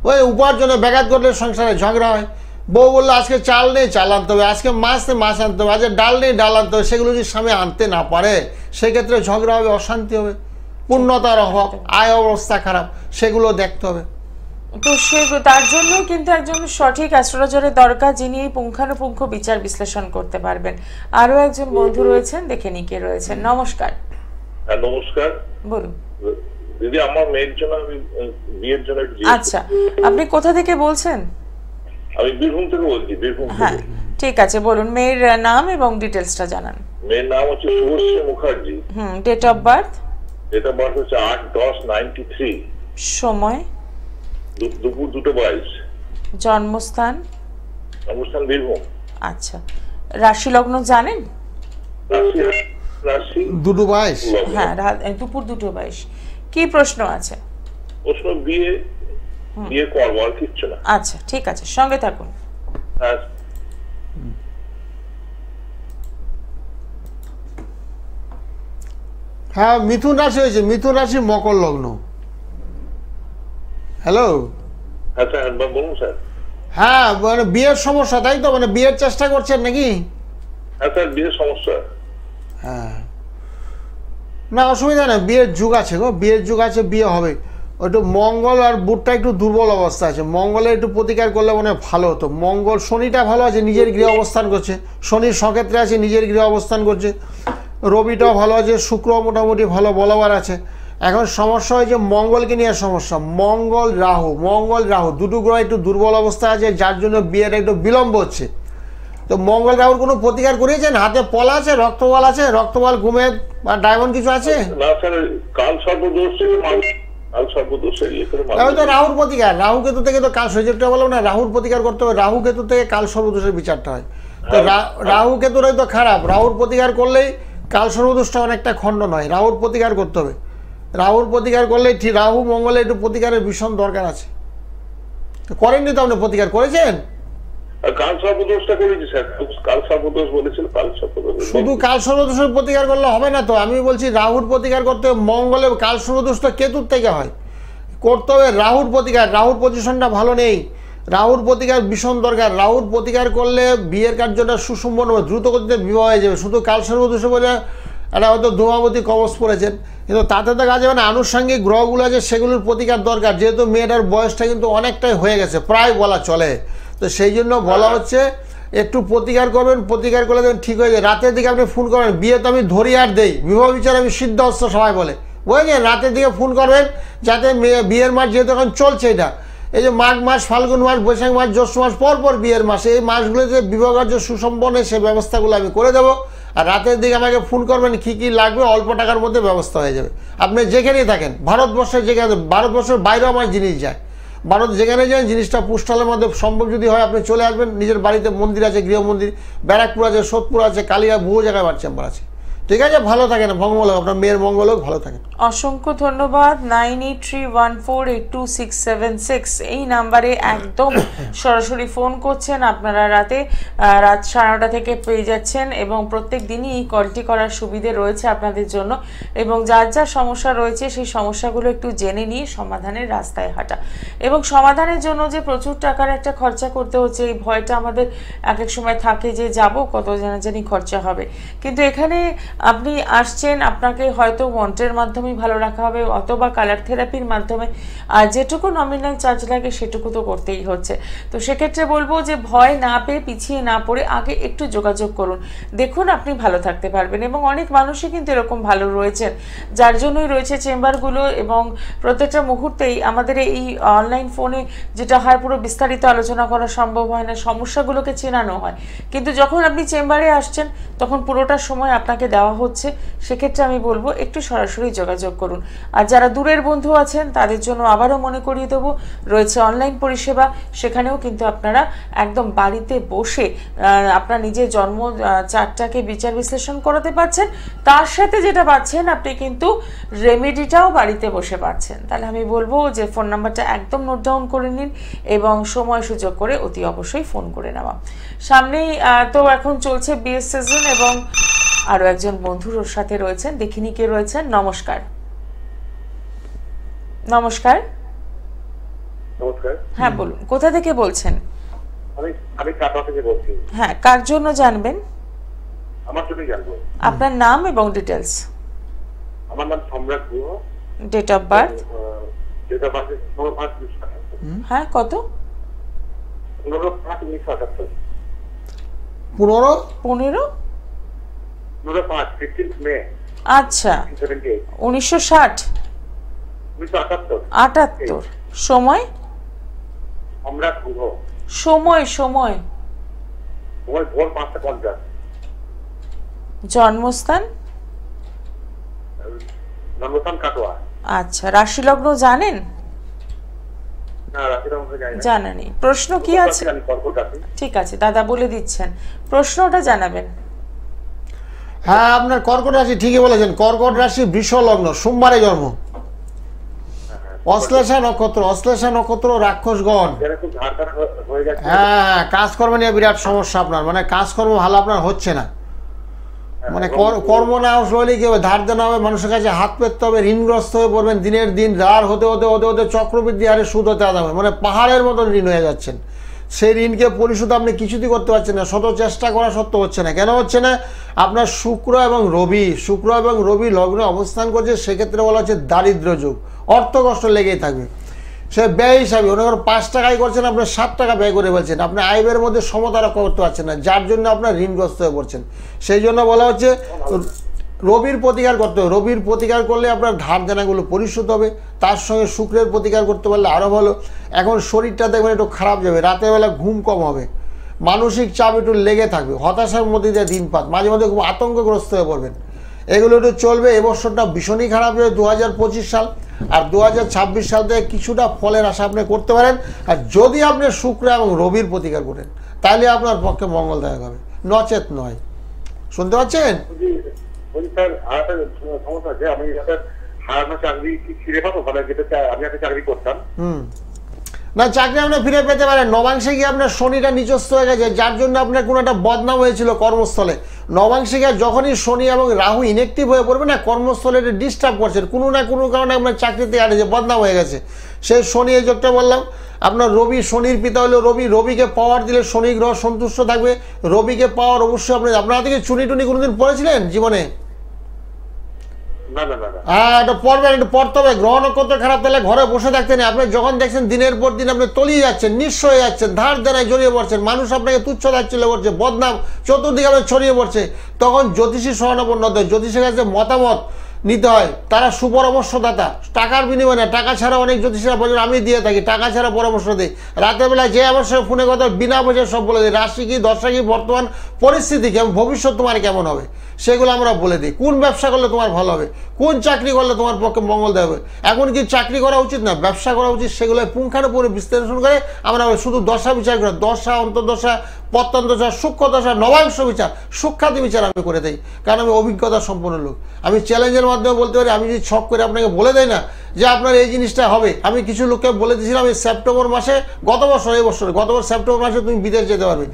ওই উপার্জনে ব্যাঘাত করলে সংসারে ঝগড়া হয়। বউ বললো আজকে চাল নেই, চাল আনতে হবে, আজকে মাছ নেই, মাছ আনতে হবে, আজকে ডাল নেই, ডাল আনতে হবে, সেগুলো যদি স্বামী আনতে না পারে সেক্ষেত্রে ঝগড়া হবে, অশান্তি হবে, পূর্ণতার অভাব, আয় অবস্থা খারাপ, সেগুলো দেখতে হবে। তো সে তার জন্য কিন্তু একজন সঠিক অ্যাস্ট্রোলজারের দরকার, যিনি এই পুঙ্খানুপুঙ্খ বিচার বিশ্লেষণ করতে পারবেন। আরো একজন বন্ধু রয়েছেন, দেখে নি কে রয়েছেন। নমস্কার। হ্যাঁ নমস্কার। বলুন দিদি, আমার মেয়ের জন্য আমি বিয়ের জন্য আচ্ছা, আপনি কোথা থেকে বলছেন? আমি বীরভূম থেকে বলছি, বীরভূম হ্যাঁ থেকে। ঠিক আছে, বলুন মেয়ের নাম এবং ডিটেলসটা জানান। মেয়ের নাম হচ্ছে Subhashree Mukherjee. Date of birth? Date of birth হচ্ছে 8/10/93। সময়? দুপুর 2:22। জন্মস্থান? অনুষ্ঠান বীরভূম। আচ্ছা, রাশি লগ্ন জানেন? রাশি 2:22। হ্যাঁ, দুপুর 2:22। কি প্রশ্ন আছে? প্রশ্ন বিয়ে করবো, আর কিচ্ছু না। আচ্ছা ঠিক আছে, সঙ্গে থাকুন। হ্যাঁ হ্যাঁ, মিথুন রাশি হয়েছে, মিথুন রাশি মকর লগ্ন। হ্যালো। হ্যাঁ স্যার, বলুন স্যার। হ্যাঁ, মানে বিয়ের সমস্যা তাই তো, মানে বিয়ের চেষ্টা করছেন নাকি? হ্যাঁ স্যার, বিয়ের সমস্যা। হ্যাঁ, না অসুবিধা না, বিয়ের যুগ আছে গো, বিয়ের যুগ আছে, বিয়ে হবে। একটু মঙ্গল আর বুধটা একটু দুর্বল অবস্থা আছে, মঙ্গলে একটু প্রতিকার করলে মনে হয় ভালো হতো। মঙ্গল, শনিটা ভালো আছে, নিজের গৃহে অবস্থান করছে, শনির সক্ষেত্রে আছে, নিজের গৃহে অবস্থান করছে। রবিটাও ভালো আছে, শুক্র মোটামুটি ভালো বলবার আছে। এখন সমস্যা হয়েছে মঙ্গলকে নিয়ে সমস্যা। মঙ্গল রাহু দুটো গ্রহ একটু দুর্বল অবস্থা আছে, যার জন্য বিয়েটা একটু বিলম্ব হচ্ছে। তো মঙ্গল রাহুর কোনো প্রতিকার করিয়েছেন? হাতে পলা আছে, রক্তবল আছে, রক্তবল ঘুমে বা ডায়মন্ড কিছু আছে? না স্যার, কাল সর্বদোষে তাহলে তো রাহুর প্রতিকার, রাহু কেতু থেকে তো কাল সহ্যটা বলো না, রাহুর প্রতিকার করতে হবে। রাহু কেতু থেকে কাল সর্বদোষের বিচারটা হয়। তো রাহু কেতুরাই তো খারাপ, রাহুর প্রতিকার করলেই কাল সর্বদোষটা অনেকটা খণ্ডন হয়। রাহুর প্রতিকার করতে হবে, রাহুর প্রতিকার করলেই ঠিক। রাহু মঙ্গলে একটু প্রতিকারের ভীষণ দরকার আছে। তো করেননি তো আপনি? প্রতিকার করেছেন? কাল সর্বদোষটা করেছি স্যার, কাল সর্বদোষ বলেছিল, কাল সর্বদোষ। শুধু কাল সর্বদোষের প্রতিকার করলে হবে না তো, আমি বলছি রাহুর প্রতিকার করতে হবে। মঙ্গলে কাল সর্বদোষটা কেতুর থেকে হয়, করতে হবে রাহুর প্রতিকার। রাহুর পজিশনটা ভালো নেই, রাহুর প্রতিকার ভীষণ দরকার। রাহুর প্রতিকার করলে বিয়ের কার্যটা সুসম্পন্ন হবে, দ্রুত গতিতে বিবাহ হয়ে যাবে। শুধু কাল সর্বদোষে বলে একটা হয়তো ধূমাবতী কবচ পড়েছেন, কিন্তু তাতে তো কাজ হবে না। আনুষঙ্গিক গ্রহগুলো আছে, সেগুলোর প্রতিকার দরকার, যেহেতু মেয়েটার বয়সটা কিন্তু অনেকটাই হয়ে গেছে, প্রায় বলা চলে। তো সেই জন্য বলা হচ্ছে একটু প্রতিকার করবেন, প্রতিকার করলে দেখবেন ঠিক হয়ে যায়। রাতের দিকে আপনি ফোন করবেন, বিয়ে তো আমি ধরি আর দেই, বিবাহ বিচার আমি সিদ্ধহস্ত সবাই বলে, বুঝলেন? রাতের দিকে ফোন করবেন, যাতে বিয়ের মাস যেহেতু এখন চলছে, এটা এই যে মাঘ মাস, ফাল্গুন মাস, বৈশাখ মাস, জ্যৈষ্ঠ মাস, পরপর বিয়ের মাসে, এই মাসগুলোতে বিবাহ কার্য সুসম্পন্ন, সেই ব্যবস্থাগুলো আমি করে দেবো। আর রাতের দিকে আমাকে ফোন করবেন, কী কী লাগবে, অল্প টাকার মধ্যে ব্যবস্থা হয়ে যাবে। আপনি যেখানেই থাকেন, ভারতবর্ষের যেখানে, ভারতবর্ষের বাইরেও আমার জিনিস যায়, ভারত যেখানে যান জিনিসটা পুষ্টালের মধ্যে সম্ভব যদি হয় আপনি চলে আসবেন। নিজের বাড়িতে মন্দির আছে, গৃহ মন্দির, ব্যারাকপুর আছে, সোদপুর আছে, কালিয়া, বহু জায়গায় আমার চেম্বার আছে। ঠিক আছে, ভালো থাকেন, মঙ্গল হোক, আপনার মেয়ের মঙ্গল হোক, ভালো থাকেন। অসংখ্য ধন্যবাদ। 9831482676 এই নাম্বারে একদম সরাসরি ফোন করছেন আপনারা। রাত 9:30 থেকে পেয়ে যাচ্ছেন, এবং প্রত্যেক দিনই এই কলটি করার সুবিধে রয়েছে আপনাদের জন্য। এবং যার যা সমস্যা রয়েছে সেই সমস্যাগুলো একটু জেনে নিয়ে সমাধানের রাস্তায় হাঁটা, এবং সমাধানের জন্য যে প্রচুর টাকার একটা খরচা করতে হচ্ছে, এই ভয়টা আমাদের এক এক সময় থাকে যে যাব কত জানি খরচা হবে। কিন্তু এখানে আপনি আসছেন, আপনাকে হয়তো মন্ত্রের মাধ্যমে ভালো রাখা হবে, অথবা কালার থেরাপির মাধ্যমে, আর যেটুকু নমিনাল চার্জ লাগে সেটুকু তো করতেই হচ্ছে। তো সেক্ষেত্রে বলবো যে ভয় না পেয়ে, পিছিয়ে না পড়ে আগে একটু যোগাযোগ করুন, দেখুন আপনি ভালো থাকতে পারবেন। এবং অনেক মানুষই কিন্তু এরকম ভালো রয়েছেন, যার জন্যই রয়েছে চেম্বারগুলো। এবং প্রত্যেকটা মুহূর্তেই আমাদের এই অনলাইন ফোনে যেটা হয়, পুরো বিস্তারিত আলোচনা করা সম্ভব হয় না, সমস্যাগুলোকে চেনানো হয়। কিন্তু যখন আপনি চেম্বারে আসছেন, তখন পুরোটা সময় আপনাকে দেওয়া হচ্ছে। সেক্ষেত্রে আমি বলবো একটু সরাসরি যোগাযোগ করুন। আর যারা দূরের বন্ধু আছেন তাদের জন্য আবারও মনে করিয়ে দেবো, রয়েছে অনলাইন পরিষেবা, সেখানেও কিন্তু আপনারা একদম বাড়িতে বসে আপনার নিজের জন্ম চার্টটাকে বিচার বিশ্লেষণ করাতে পারছেন। তার সাথে যেটা পাচ্ছেন, আপনি কিন্তু রেমেডিটাও বাড়িতে বসে পাচ্ছেন। তাহলে আমি বলবো যে ফোন নাম্বারটা একদম নোট ডাউন করে নিন, এবং সময় সুযোগ করে অতি অবশ্যই ফোন করে নেওয়া। সামনেই তো এখন চলছে বিয়ের সিজন, এবং আরো একজন বন্ধুর ওর সাথে রয়েছেন, দেখিনি কে রয়েছেন। নমস্কার। নমস্কার। নমস্কার। হ্যাঁ বলুন, কোথা থেকে বলছেন? আমি কাটা থেকে বলছি। হ্যাঁ, কার জন্য জানবেন? আমার জন্য জানবো। আপনার নাম এবং ডিটেলস। আমার নাম Samrat Guha. Date of birth? Date of birth 9/5/2000। হ্যাঁ, কত? 15/5/1978। 15 15 মে আচ্ছা, 1978। 1960 1978। 78। সময়? সম্রাট গুহ। সময় সময় ভোর 5:50। জন্মস্থান? জন্মস্থান কাটোয়া। আচ্ছা, রাশি লগ্ন জানেন? না, রাশির অঙ্ক জানি না। জানা নেই। প্রশ্ন কি আছে? জানি, কর্কট রাশি। ঠিক আছে, দাদা বলে দিচ্ছেন, প্রশ্নটা জানাবেন। হ্যাঁ, আপনার কর্কট রাশি ঠিকই বলেছেন। কর্কট রাশি, বৃষ লগ্ন, সোমবারে জন্ম। অশ্লেষা নক্ষত্র, রাক্ষসগণ। যারা খুব ঝাড়খাড়া হয়ে যাচ্ছে। হ্যাঁ, কাজকর্ম নিয়ে বিরাট সমস্যা আপনার, মানে কাজকর্ম ভালো আপনার হচ্ছে না, মানে কর্ম না হলে কি হবে, ধার দেনা হবে, মানুষের কাছে হাত পেতে হবে, ঋণগ্রস্ত হয়ে পড়বেন, দিনের দিন ধার হতে হতে হতে হতে চক্রবৃদ্ধি হারে সুদ হতে হবে, মানে পাহাড়ের মতন ঋণ হয়ে যাচ্ছেন। সেই ঋণকে পরিশোধ আপনি কিছুতেই করতে পারছেন না, শত চেষ্টা করা সত্ত্বেও হচ্ছে না। কেন হচ্ছে না? আপনার শুক্র এবং রবি লগ্নে অবস্থান করছে, সেক্ষেত্রে বলা হচ্ছে দারিদ্র্য যুগ, অর্থ কষ্ট লেগেই থাকবে। সে ব্যয় হিসাবে মনে করেন 5 টাকাই করছেন, আপনার 7 টাকা ব্যয় করে ফেলছেন, আপনি আয় ব্যয়ের মধ্যে সমতা রক্ষা করতে পারছেন না, যার জন্য আপনার ঋণগ্রস্ত হয়ে পড়ছেন। সেই জন্য বলা হচ্ছে রবির প্রতিকার করতে হবে। রবির প্রতিকার করলে আপনার ধার দেনাগুলো পরিশোধ হবে, তার সঙ্গে শুক্রের প্রতিকার করতে পারলে আরও ভালো। এখন শরীরটা দেখবেন একটু খারাপ যাবে, রাতের বেলা ঘুম কম হবে, মানসিক চাপ একটু লেগে থাকবে, হতাশার মধ্যে দিয়ে দিনপাত, মাঝে মাঝে খুব আতঙ্কগ্রস্ত হয়ে পড়বেন। এগুলো একটু চলবে। এবছরটা ভীষণই খারাপ যাবে 2025 সাল, আর 2026 সাল থেকে কিছুটা ফলের আশা আপনি করতে পারেন। আর যদি আপনি শুক্র এবং রবির প্রতিকার করেন, তাহলে আপনার পক্ষে মঙ্গলদায়ক হবে, নচেত নয়। শুনতে পাচ্ছেন? স্যার, আর একটা সমস্যা আছে, আমি হারানো চাকরি কি ফিরে পাবো? মানে যেটা আমি একটা চাকরি করতাম। না, চাকরি আপনি ফিরে পেতে পারেন। নবাংশে গিয়ে আপনার শনিটা নিচস্থ হয়ে গেছে, যার জন্য আপনার কোনো একটা বদনাম হয়েছিল কর্মস্থলে। নবাংশে গিয়ে যখনই শনি এবং রাহু ইনএক্টিভ হয়ে পড়বে না, কর্মস্থলে এটা ডিস্টার্ব করছে, কোনো না কোনো কারণে আপনার চাকরিতে আড়েছে, বদনাম হয়ে গেছে। সেই শনি, এই যোগটা বললাম। আপনার রবি, শনির পিতা হলো রবিকে পাওয়ার দিলে শনি গ্রহ সন্তুষ্ট থাকবে। রবিকে পাওয়ার অবশ্যই আপনারা থেকে চুনি টুনি কোনোদিন পড়েছিলেন জীবনে? হ্যাঁ, এটা পড়বেন, একটু পড়তে হবে। গ্রহ নক্ষত্র খারাপ তাহলে ঘরে বসে থাকতে নেই। আপনি যখন দেখছেন দিনের পর দিন আপনি তলিয়ে যাচ্ছেন, নিঃস্ব হয়ে যাচ্ছেন, ধার দেনায় জড়িয়ে পড়ছেন, মানুষ আপনাকে তুচ্ছ তাচ্ছিল্য করছে, বদনাম চতুর্দিকে আপনার ছড়িয়ে পড়ছে, তখন জ্যোতিষী শরণাপন্ন হতে হয়। জ্যোতিষের কাছে মতামত নিতে হয়, তারা সুপরামর্শদাতা। টাকার বিনিময়ে না, টাকা ছাড়া অনেক জ্যোতিষীরা বলেন, আমি দিয়ে থাকি, টাকা ছাড়া পরামর্শ দিই। রাতের বেলায় যে আমার সঙ্গে ফোনে কথা বিনা পয়সায় সব বলে দিই, রাশি কি, দশা কি, বর্তমান পরিস্থিতি কেমন, ভবিষ্যৎ তোমার কেমন হবে, সেগুলো আমরা বলে দিই। কোন ব্যবসা করলে তোমার ভালো হবে, কোন চাকরি করলে তোমার পক্ষে মঙ্গলদায়ক হবে, এখন কি চাকরি করা উচিত না ব্যবসা করা উচিত, সেগুলো পুঙ্খানুপুঙ্খ বিশ্লেষণ করে আমরা শুধু দশা বিচার করি। দশা, অন্তর্দশা, প্রত্যন্তদশা, সূক্ষ্ম দশা, নবাংশ বিচার, সূক্ষাতি বিচার আমি করে দিই, কারণ আমি অভিজ্ঞতা সম্পন্ন লোক। আমি চ্যালেঞ্জের মাধ্যমে বলতে পারি, আমি যদি ছক করে আপনাকে বলে দেয় না যে আপনার এই জিনিসটা হবে। আমি কিছু লোককে বলে দিয়েছিলাম এই সেপ্টেম্বর মাসে, গত বছর সেপ্টেম্বর মাসে তুমি বিদেশ যেতে পারবে।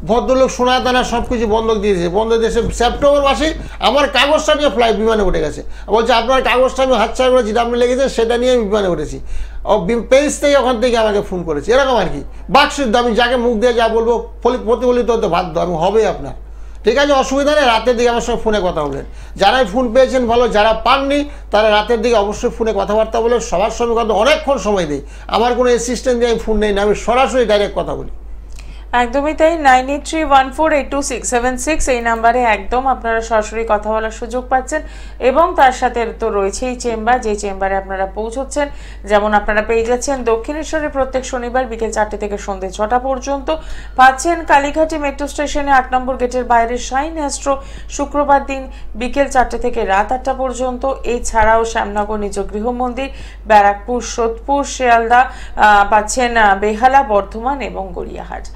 ভদ্রলোক সোনা দানা সব কিছু বন্ধক দিয়ে দিয়েছে, বন্ধ দিয়েছে। সেপ্টেম্বর মাসে আমার কাগজটা নিয়ে ফ্লাইট বিমানে উঠে গেছে, বলছে আপনার কাগজটা আমি হাতছাড়া করে যেটা আপনি লেগেছে সেটা নিয়ে আমি বিমানে উঠেছি। প্যারিস থেকে ওখান থেকে আমাকে ফোন করেছে, এরকম আর কি। বাকসিদ্ধ, আমি যাকে মুখ দিয়ে যা বলবো প্রতিফলিত হতে বাধ্য, আমি হবে আপনার। ঠিক আছে, অসুবিধা নেই। রাতের দিকে আমার সঙ্গে ফোনে কথা বলেন, যারাই ফোন পেয়েছেন ভালো, যারা পাননি তারা রাতের দিকে অবশ্যই ফোনে কথাবার্তা বলে। সবার সঙ্গে কথা অনেকক্ষণ সময় দিই, আমার কোনো অ্যাসিস্ট্যান্ট দিয়ে আমি ফোন নেই না, আমি সরাসরি ডাইরেক্ট কথা বলি। একদমই তাই। 9831482676 এই নাম্বারে একদম আপনারা সরাসরি কথা বলার সুযোগ পাচ্ছেন, এবং তার সাথে তো রয়েছেই চেম্বার, যে চেম্বারে আপনারা পৌঁছচ্ছেন। যেমন আপনারা পেয়ে যাচ্ছেন দক্ষিণেশ্বরে প্রত্যেক শনিবার বিকেল 4টে থেকে সন্ধ্যে 6টা পর্যন্ত, পাচ্ছেন কালীঘাটি মেট্রো স্টেশনে 8 নম্বর গেটের বাইরে শাইন অ্যাস্ট্রো শুক্রবার দিন বিকেল 4টে থেকে রাত 8টা পর্যন্ত। এছাড়াও শ্যামনগর নিজ গৃহ মন্দির, ব্যারাকপুর, সোদপুর, শিয়ালদা পাচ্ছেন বেহালা, বর্ধমান এবং গড়িয়াহাট।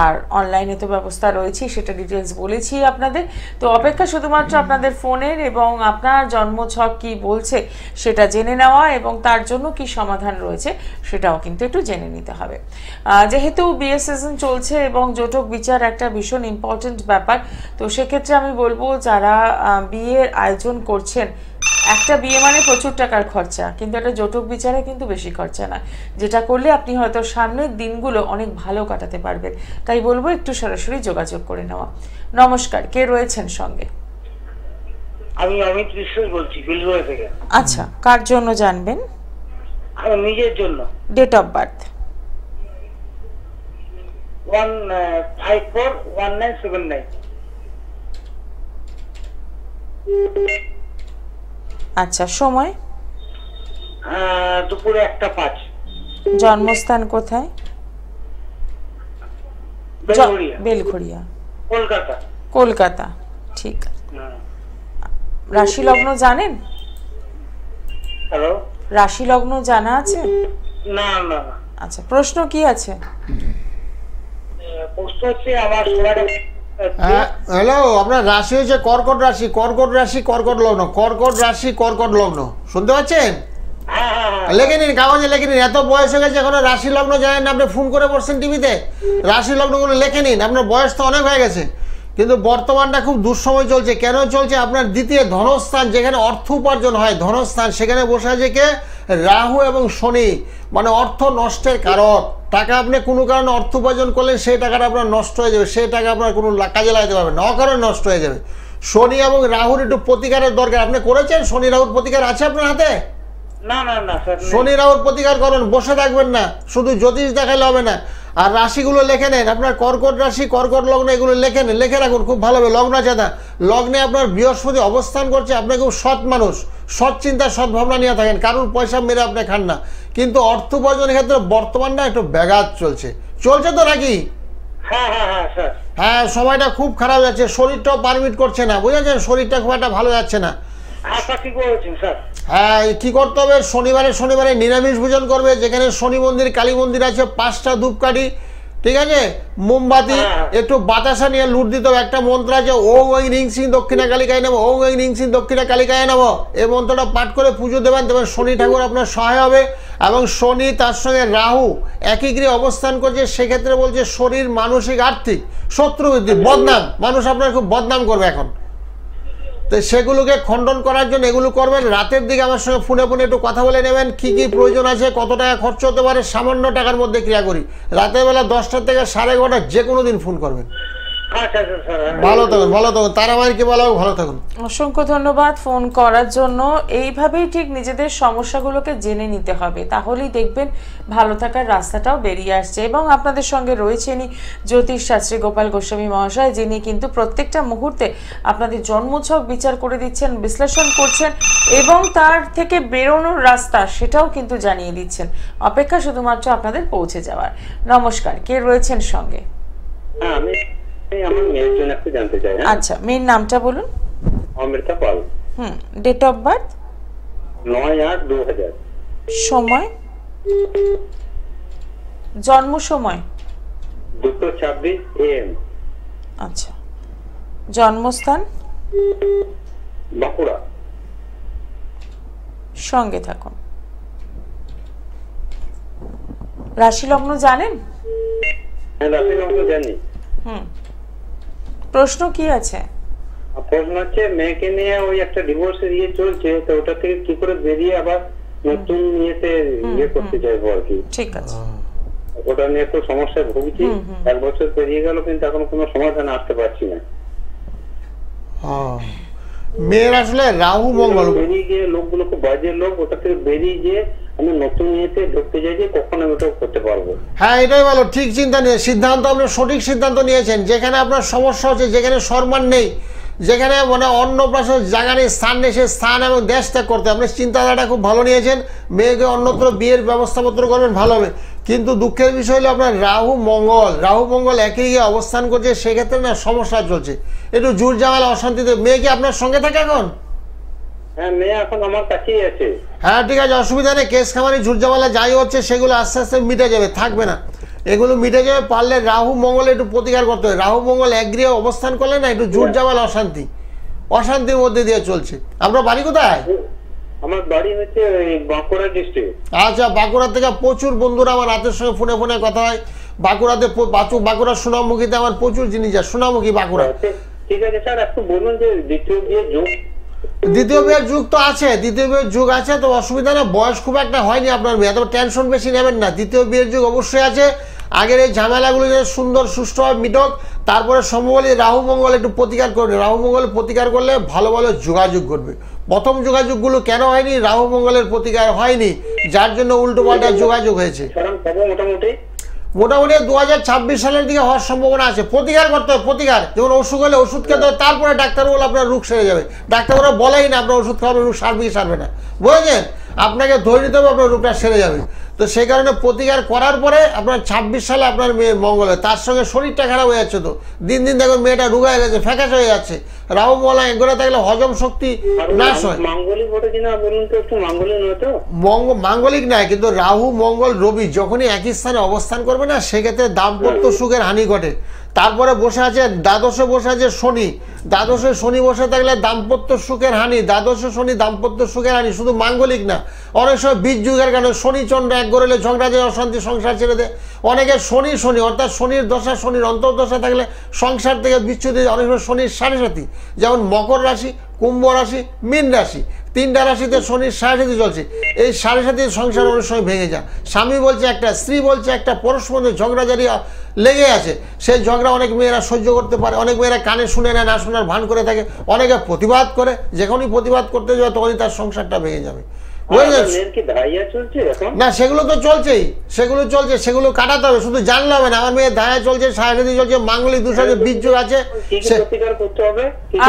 আর অনলাইনে তো ব্যবস্থা রয়েছে, সেটা ডিটেলস বলেছি আপনাদের। তো অপেক্ষা শুধুমাত্র আপনাদের ফোনের, এবং আপনার জন্মছক কি বলছে সেটা জেনে নেওয়া, এবং তার জন্য কি সমাধান রয়েছে সেটাও কিন্তু একটু জেনে নিতে হবে। যেহেতু বিয়ে সিজন চলছে এবং জটক বিচার একটা ভীষণ ইম্পর্টেন্ট ব্যাপার, তো সেক্ষেত্রে আমি বলবো যারা বিয়ের আয়োজন করছেন, একটা বিয়ে মানে প্রচুর টাকার খরচা, কিন্তু একটা জটক বিচারে কিন্তু বেশি খরচা না, যেটা করলে আপনি হয়তো সামনের দিনগুলো অনেক ভালো কাটাতে পারবেন। তাই বলবো একটু সরাসরি যোগাযোগ করে নেওয়া। নমস্কার, কে রয়েছেন সঙ্গে? আমি অমিত বিশ্বাস বলছি বিলরোয়া থেকে। আচ্ছা, কার জন্য জানবেন? আমার নিজের জন্য। Date of birth? 1541979। আচ্ছা, সময়? দুপুরে 1:05। জন্মস্থান কোথায়? বেলঘড়িয়া, বেলঘড়িয়া, কলকাতা। কলকাতা। ঠিক আছে। হুম। রাশি লগ্ন জানেন? হ্যালো। রাশি লগ্ন জানা আছে? না না না। আচ্ছা, প্রশ্ন কি আছে? প্রশ্ন হচ্ছে আমার সোনাটা হ্যালো, আপনার রাশি হচ্ছে কর্কট রাশি, কর্কট রাশি, কর্কট লগ্ন, কর্কট রাশি, কর্কট লগ্ন। শুনতে পাচ্ছেন? হ্যাঁ হ্যাঁ হ্যাঁ। লেখে নিন, কাগজে লেখে নিন। এত বয়স হয়ে গেছে এখনো রাশি লগ্ন জানেন না? আপনি ফোন করে বসছেন টিভিতে। রাশি লগ্নগুলো লেখে নিন, আপনার বয়স তো অনেক হয়ে গেছে। কিন্তু বর্তমানটা খুব দুঃসময় চলছে। কেন চলছে? আপনার দ্বিতীয় ধনস্থান, যেখানে অর্থ উপার্জন হয়, ধনস্থান, সেখানে বসে আছে কে? রাহু এবং শনি, মানে অর্থ নষ্টের কারক। টাকা আপনি কোনো কারণে অর্থ উপার্জন করলেন, সেই টাকাটা আপনার নষ্ট হয়ে যাবে, সেই টাকা আপনার কোনো কাজে লাগাতে পারবেন না, অকারণে নষ্ট হয়ে যাবে। শনি এবং রাহুর একটু প্রতিকারের দরকার। আপনি করেছেন? শনি রাহুর প্রতিকার আছে আপনার হাতে? না না না স্যার। শনি রাহুর প্রতিকার করুন, বসে থাকবেন না, শুধু জ্যোতিষ দেখালে হবে না। আর রাশিগুলো লেখে নেন, আপনার কর্কট রাশি, কর্কট লগ্ন, এগুলো লেখে নেন, লিখে রাখুন, খুব ভালো হবে। লগ্ন চাঁদা লগ্নে আপনার বৃহস্পতি অবস্থান করছে, আপনি খুব সৎ মানুষ, সৎ চিন্তা, সৎ ভাবনা নিয়ে থাকেন, কারোর পয়সা মেরে আপনি খান না। কিন্তু অর্থ উপার্জনের ক্ষেত্রে বর্তমানটা একটু ব্যাঘাত চলছে তো নাকি? হ্যাঁ হ্যাঁ হ্যাঁ স্যার। হ্যাঁ, সময়টা খুব খারাপ যাচ্ছে, শরীরটাও পারমিট করছে না, বুঝেছেন? শরীরটা খুব একটা ভালো যাচ্ছে না। আশা কি করেছেন স্যার? হ্যাঁ, কি করতে হবে? শনিবারে নিরামিষ ভোজন করবে। যেখানে শনি মন্দির, কালী মন্দির আছে, 5টা ধূপকাঠি, ঠিক আছে, মোমবাতি, একটু বাতাসা নিয়ে লুট দিতে হবে। একটা মন্ত্র আছে, ওং ঐং রিং সিং দক্ষিণা কালিকায় নেবো, ওং ঐং রিং সিং দক্ষিণা কালিকায় নেবো। এই মন্ত্রটা পাঠ করে পুজো দেবেন, তবে শনি ঠাকুর আপনার সহায় হবে। এবং শনি তার সঙ্গে রাহু একই গৃহে অবস্থান করছে, সেক্ষেত্রে বলছে শরীর, মানসিক, আর্থিক শত্রু বৃদ্ধি, বদনাম, মানুষ আপনার খুব বদনাম করবে এখন। তো সেগুলোকে খণ্ডন করার জন্য এগুলো করবেন। রাতের দিকে আমার সঙ্গে ফোনে একটু কথা বলে নেবেন, কি কি প্রয়োজন আছে, কত টাকা খরচ হতে পারে, সামান্য টাকার মধ্যে ক্রিয়া করি। রাতের বেলা 10টা থেকে 11:30 যে কোনো দিন ফোন করবেন। আচ্ছা আচ্ছা স্যার। ভালো থাকুন, ভালো থাকুন। তারামাইকে বলা হোক, ভালো থাকুন। অসংখ্য ধন্যবাদ ফোন করার জন্য। এইভাবেই ঠিক নিজেদের সমস্যাগুলোকে জেনে নিতে হবে, তাহলেই দেখবেন ভালো থাকার রাস্তাটাও বেরিয়ে আসছে। এবং আপনাদের সঙ্গে রয়েছেনই জ্যোতিষ শাস্ত্রী গোপাল গোস্বামী মহাশয়, যিনি কিন্তু প্রত্যেকটা মুহূর্তে আপনাদের জন্মছক বিচার করে দিচ্ছেন, বিশ্লেষণ করছেন এবং তার থেকে বেরোনোর রাস্তা সেটাও কিন্তু জানিয়ে দিচ্ছেন। অপেক্ষা শুধুমাত্র আপনাদের পৌঁছে যাওয়ার। নমস্কার, কে রয়েছেন সঙ্গে? হ্যাঁ, আমি আমার মেয়ের জন্য একটু জানতে চাই। আচ্ছা, মেয়ের নামটা বলুন। Amrita Pal. Date of birth? 9/8/2000। সময়? জন্ম সময়? 2:26 AM। আচ্ছা, জন্মস্থান? বাঁকুড়া। সঙ্গে থাকুন। রাশি লগ্ন জানেন? হ্যাঁ, রাশি লগ্ন জানি। প্রশ্ন কি আছে? প্রশ্ন হচ্ছে মেয়েকে নিয়ে ওই একটা ডিভোর্সের চলছে, তো ওটা থেকে কি করে বেরিয়ে আবার নতুন ইয়েতে করতে চাইবো আর কি। ঠিক আছে। ওটা নিয়ে একটু সমস্যায় ভুগছি। 1 বছর পেরিয়ে গেল, কিন্তু এখন কোনো সমাধান আসতে পারছি না। মেয়ের আসলে রাহু মঙ্গল বেরিয়ে গিয়ে লোকগুলো খুব বাজে লোক, ওটা থেকে বেরিয়ে গিয়ে আমি নতুন ইয়েতে ঢুকতে চাইছি, কখন আমি ওটা করতে পারবো? হ্যাঁ, এটাই ভালো, ঠিক চিন্তা নিয়ে সিদ্ধান্ত, আপনি সঠিক সিদ্ধান্ত নিয়েছেন। যেখানে আপনার সমস্যা হচ্ছে, যেখানে সম্মান নেই, যেখানে মানে অন্নপ্রাশন জায়গা নেই, স্থান নেই, সে স্থান এবং দেশ ত্যাগ করতে, আপনি চিন্তাধারাটা খুব ভালো নিয়েছেন। মেয়েকে অন্যত্র বিয়ের ব্যবস্থাপত্র করবেন, ভালো হবে। কিন্তু দুঃখের বিষয় হলো আপনার রাহু মঙ্গল একই গিয়ে অবস্থান করছে, সেক্ষেত্রে না সমস্যা চলছে, একটু জোর জামালা, অশান্তিতে। মেয়ে কি আপনার সঙ্গে থাকে এখন? হ্যাঁ, মেয়ে এখন আমার কাছেই আছে। হ্যাঁ, ঠিক আছে, অসুবিধা নেই। কেস খামারি ঝুটঝামেলা যাই হচ্ছে সেগুলো আস্তে আস্তে মিটে যাবে, থাকবে না, এগুলো মিটে যাবে। পারলে রাহু মঙ্গলে একটু প্রতিকার করতে হবে। রাহু মঙ্গল এক গৃহে অবস্থান করলে না একটু ঝুটঝামেলা, অশান্তির মধ্যে দিয়ে চলছে। আপনার বাড়ি কোথায়? আমার বাড়ি হচ্ছে বাঁকুড়া ডিস্ট্রিক্ট। আচ্ছা, বাঁকুড়া থেকে প্রচুর বন্ধুরা আমার রাতের সঙ্গে ফোনে কথা হয়। বাঁকুড়াতে বাঁকুড়া সোনামুখীতে আমার প্রচুর জিনিস আছে, সোনামুখী বাঁকুড়া। ঠিক আছে স্যার, একটু বলুন যে দ্বিতীয় বিয়ের যুগ তো আছে, দ্বিতীয় বিয়ের যুগ আছে, তো অসুবিধা না। বয়স খুব একটা হয়নি আপনার মেয়ে, তবে টেনশন বেশি নেবেন না। দ্বিতীয় বিয়ের যুগ অবশ্যই আছে। আগের এই ঝামেলাগুলো যে সুন্দর সুষ্ঠুভাবে মিটক, তারপরে সম্ভবত রাহু মঙ্গল একটু প্রতিকার করবে। রাহু মঙ্গল প্রতিকার করলে ভালো ভালো যোগাযোগ করবে। প্রথম যোগাযোগগুলো কেন হয়নি? রাহু মঙ্গলের প্রতিকার হয়নি, যার জন্য উল্টো পাল্টা যোগাযোগ হয়েছে। মোটামুটি মোটামুটি 2026 সালের দিকে হওয়ার সম্ভাবনা আছে। প্রতিকার করতে হবে, প্রতিকার। যেমন ওষুধ হলে ওষুধ খেতে হবে, তারপরে ডাক্তার বলে আপনার রোগ সেরে যাবে। ডাক্তাররা বলেই না আপনার ওষুধ খাওয়াবে, রোগ সারবে কি সারবে না, বুঝেছেন? আপনাকে ধরে নিতে হবে, আপনার রোগটা সেরে যাবে। তো সেই কারণে প্রতিকার করার পরে আপনার 26 সালে আপনার মেয়ের মঙ্গল হয়। তার সঙ্গে শরীরটা খারাপ হয়ে যাচ্ছে, তো দিন দিন দেখুন মেয়েটা রোগা হয়ে গেছে, ফ্যাকাশ হয়ে যাচ্ছে। রাহু মহলা এগুলো থাকলে হজম শক্তি নাশ হয়। মাঙ্গলিক বটে কিনা বলুন তো একটু, মাঙ্গলিক নয় তো? মাঙ্গলিক নয়, কিন্তু রাহু মঙ্গল রবি যখনই একই স্থানে অবস্থান করবে না, সেক্ষেত্রে দাম্পত্য সুখের হানি ঘটে। তারপরে বসে আছে দ্বাদশে, বসে আছে শনি। দ্বাদশে শনি বসে থাকলে দাম্পত্য সুখের হানি, দ্বাদশে শনি দাম্পত্য সুখের হানি। শুধু মাঙ্গলিক না, অনেক সময় বীজ যুগের কারণে শনি চন্দ্র এক গড়লে ঝগড়া যায়, অশান্তি, সংসার ছেড়ে দেয়। অনেকের শনি অর্থাৎ শনির দশা, শনির অন্তর্দশা থাকলে সংসার থেকে বিচ্ছুতি, অনেক সময় শনির সাড়ে সাথী। যেমন মকর রাশি, কুম্ভ রাশি, মীন রাশি, 3টা রাশিতে শনির সাড়ে সাথী চলছে। এই সাড়ে সাথীর সংসার অনেক সময় ভেঙে যায়। স্বামী বলছে একটা, স্ত্রী বলছে একটা, পরস্পর ঝগড়াঝাড়ি লেগে আছে। সেই ঝগড়া অনেক মেয়েরা সহ্য করতে পারে, অনেক মেয়েরা কানে শুনে নেয়, না শোনার ভান করে থাকে, অনেকে প্রতিবাদ করে। যখনই প্রতিবাদ করতে যাবে তখনই তার সংসারটা ভেঙে যাবে। না, সেগুলো তো চলছেই, সেগুলো চলছে, সেগুলো কাটাতে হবে। শুধু জানলে হবে না, আমার মেয়ে দায়া চলছে, সাড়ে চলছে, মাঙ্গলিক দোষ আছে, বীর্য আছে,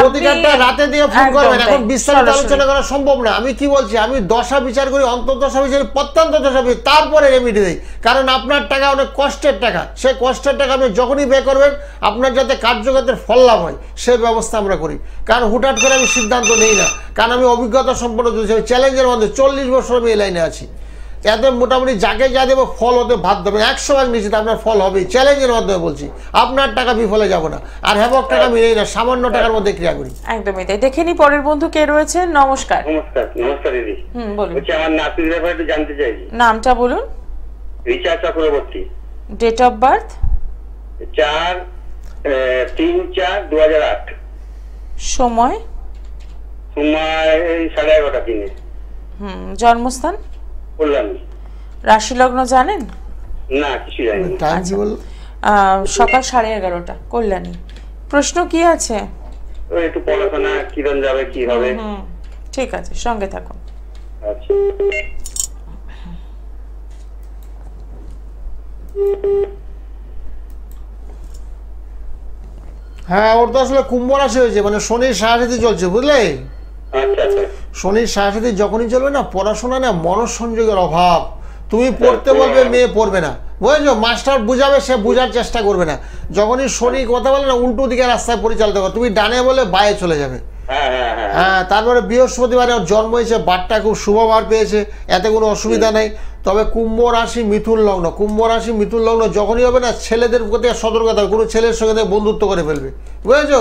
প্রতিকারটা রাতে দিয়ে ফোন করবেন। এখন বিস্তারিত আলোচনা করা সম্ভব না। আমি কি বলছি, আমি দশা বিচার করি, অন্তর্দশা বিচার, প্রত্যন্ত দশা বিচার, তারপরে রেমিডি দিই। কারণ আপনার টাকা অনেক কষ্টের টাকা, সেই কষ্টের টাকা আপনি যখনই ব্যয় করবেন, আপনার যাতে কার্যক্ষেত্রে ফল লাভ হয় সেই ব্যবস্থা আমরা করি। কারণ হুটহাট করে আমি সিদ্ধান্ত নেই না, কারণ আমি অভিজ্ঞতা সম্পন্ন চ্যালেঞ্জের মধ্যে 40 বছর আমি এই লাইনে আছি। এত মোটামুটি যাকে যা দেবো ফল হতে বাধ্য হবে, 100% নিশ্চিত আপনার ফল হবে। চ্যালেঞ্জের মাধ্যমে বলছি, আপনার টাকা বিফলে যাব না, আর হ্যাবক টাকা আমি নেই না, সামান্য টাকার মধ্যে ক্রিয়া করি। একদমই তাই। দেখে নি পরের বন্ধু কে রয়েছে। নমস্কার। নমস্কার দিদি। বলুন। আমার নাতির ব্যাপারে একটু জানতে চাইছি। নামটা বলুন। Richa Chakraborty. Date of birth 4/3/2008। সময় 11:30 দিনে। জন্মস্থান কল্যাণী। রাশি লগ্ন জানেন? না, কিছু জানি না। টাইম কি বল? সকাল 11:30 কল্যাণী। প্রশ্ন কি আছে? একটু পড়াশোনা কিরণ যাবে, কি হবে? ঠিক আছে, সঙ্গে থাকুন। আচ্ছা। হ্যাঁ, ওর তো আসলে কুম্ভ রাশি হয়েছে, মানে শনির সাড়ে চলছে, বুঝলে? শনির সাড়ে যখনই চলবে না, পড়াশোনা না মনঃসংযোগের অভাব। তুমি পড়তে বলবে, মেয়ে পড়বে না, বুঝেছো? মাস্টার বুঝাবে, সে বুঝার চেষ্টা করবে না। যখনই শনি কথা বলে না, উল্টো দিকে রাস্তায় পরিচালিত করে, তুমি ডানে বলে বায়ে চলে যাবে। হ্যাঁ, তারপরে বৃহস্পতিবারে ওর জন্ম হয়েছে, বারটা খুব শুভবার পেয়েছে, এতে কোনো অসুবিধা নেই। তবে কুম্ভ রাশি মিথুন লগ্ন, কুম্ভ রাশি মিথুন লগ্ন যখনই হবে না, ছেলেদের প্রতি সতর্কতা, কোনো ছেলের সঙ্গে বন্ধুত্ব করে ফেলবে, বুঝেছো?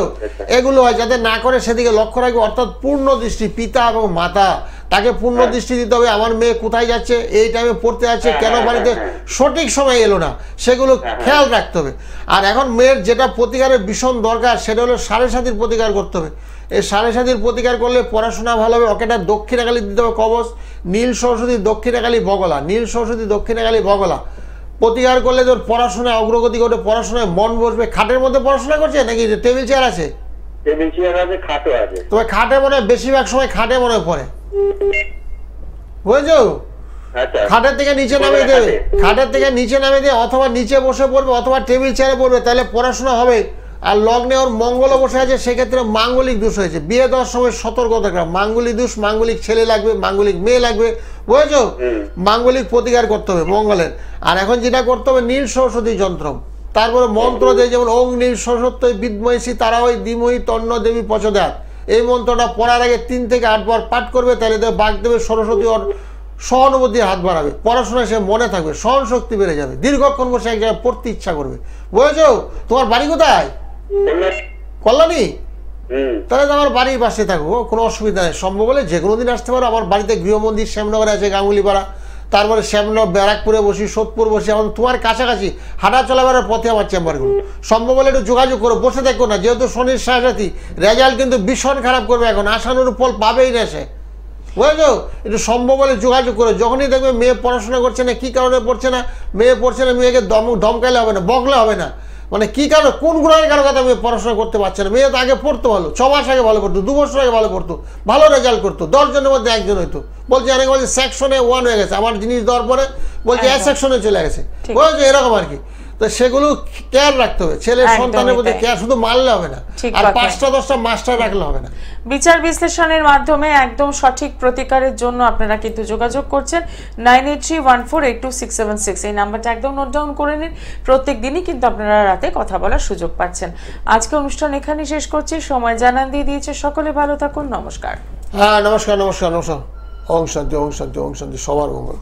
এগুলো হয়, যাতে না করে সেদিকে লক্ষ্য রাখবে। অর্থাৎ পূর্ণ দৃষ্টি, পিতা এবং মাতা, তাকে পূর্ণ দৃষ্টি দিতে হবে। আমার মেয়ে কোথায় যাচ্ছে, এই টাইমে পড়তে যাচ্ছে, কেন বাড়িতে সঠিক সময় এলো না, সেগুলো খেয়াল রাখতে হবে। আর এখন মেয়ের যেটা প্রতিকারের ভীষণ দরকার, সেটা হলো সাড়ে সাতির প্রতিকার করতে হবে। এই সাড়ে সাতির প্রতিকার করলে পড়াশোনা ভালো হবে। ওকেটা দক্ষিণাকালী দিতে হবে কবচ, নীল সরস্বতী দক্ষিণাকালী বগলা, নীল সরস্বতী দক্ষিণাকালী বগলা প্রতিকার করলে তোর পড়াশোনায় অগ্রগতি করবে, পড়াশোনায় মন বসবে। খাটের মধ্যে পড়াশোনা করছে নাকি টেবিল চেয়ার আছে? টেবিল চেয়ার আছে, খাটও আছে। তবে খাটে মনে হয় বেশিরভাগ সময় খাটে মনে পড়ে, বুঝেছো? খাটের থেকে নিচে নামিয়ে দেবে, খাটের থেকে নিচে নামিয়ে দিয়ে অথবা নিচে বসে পড়বে অথবা টেবিল চেয়ারে পড়বে, তাহলে পড়াশোনা হবে। আর লগ্নে ওর মঙ্গলও বসে আছে, সেক্ষেত্রে মাঙ্গলিক দোষ হয়েছে। বিয়ে দেওয়ার সময় সতর্ক থাকবে, মাঙ্গলিক দোষ, মাঙ্গলিক ছেলে লাগবে, মাঙ্গলিক মেয়ে লাগবে, বুঝেছো? মাঙ্গলিক প্রতিকার করতে হবে মঙ্গলের। আর এখন যেটা করতে হবে, নীল সরস্বতী যন্ত্র, তারপরে মন্ত্র দেয়, যেমন ওং নীল সরস্বতী বিদ্ময়সী তারাই ধীমহি তন্ন দেবী প্রচোদয়াৎ। এই মন্ত্রটা পড়ার আগে 3 থেকে 8 বার পাঠ করবে, তাহলে বাগদেবের সরস্বতী ওর সহানুভূতি হাত বাড়াবে, পড়াশোনায় সে মনে থাকবে, সহন শক্তি বেড়ে যাবে, দীর্ঘক্ষণ বসে এক জায়গায় পড়তে ইচ্ছা করবে, বুঝেছো? তোমার বাড়ি কোথায়? কল্যাণী? তাহলে তো আমার বাড়ির পাশে থাকবো, কোনো অসুবিধা নেই। সম্ভব হলে যে কোনো দিন আসতে পারো। আমার বাড়িতে গৃহমন্দির শ্যামনগরে আছে, গাঙ্গুলিপাড়া, তারপরে শ্যামনগর ব্যারাকপুরে বসি, সোদপুর বসি, এখন তোমার কাছাকাছি হাঁটা চলাবার পথে আমার চেম্বারগুলো। সম্ভব হলে একটু যোগাযোগ করো, বসে দেখো না, যেহেতু শনির সাথী রেজাল্ট কিন্তু ভীষণ খারাপ করবে, এখন আশানুরূপ ফল পাবেই না সে, বুঝেছো? একটু সম্ভব হলে যোগাযোগ করো। যখনই দেখবে মেয়ে পড়াশোনা করছে না, কী কারণে পড়ছে না, মেয়ে পড়ছে না, মেয়েকে ধমকাইলে হবে না, বকলে হবে না, মানে কী কারণে, কোন গুণের কারো কথা মেয়ে পড়াশোনা করতে পারছে না। মেয়ে তো আগে পড়তো ভালো, 6 মাস আগে ভালো পড়তো, 2 বছর আগে ভালো পড়তো, ভালো রেজাল্ট করতো, 10 জনের মধ্যে 1 জন হইতো। বলছে অনেকে বলছে সেকশনে 1 হয়ে গেছে, আমার জিনিস দেওয়ার পরে বলছে সেকশনে চলে গেছে, বুঝেছো? এরকম আর কি। তো সেগুলো কেয়ার রাখতে হবে, ছেলের একদমই সন্তানের প্রতি তাই। কেয়ার শুধু মারলে হবে না, ঠিক আর কথা। 5টা 10টা মাস্টার রাখলে হবে না। বিচার বিশ্লেষণের মাধ্যমে একদম সঠিক প্রতিকারের জন্য আপনারা কিন্তু যোগাযোগ করছেন 9831482676 এই নাম্বারটা একদম নোট ডাউন করে নিন। প্রত্যেক দিনই কিন্তু আপনারা রাতে কথা বলার সুযোগ পাচ্ছেন। আজকে অনুষ্ঠান এখানেই শেষ করছি, সময় জানান দিয়ে দিয়েছে। সকলে ভালো থাকুন, নমস্কার। হ্যাঁ নমস্কার নমস্কার নমস্কার। ওম শান্তি ওম শান্তি ওম শান্তি, সবার মঙ্গল।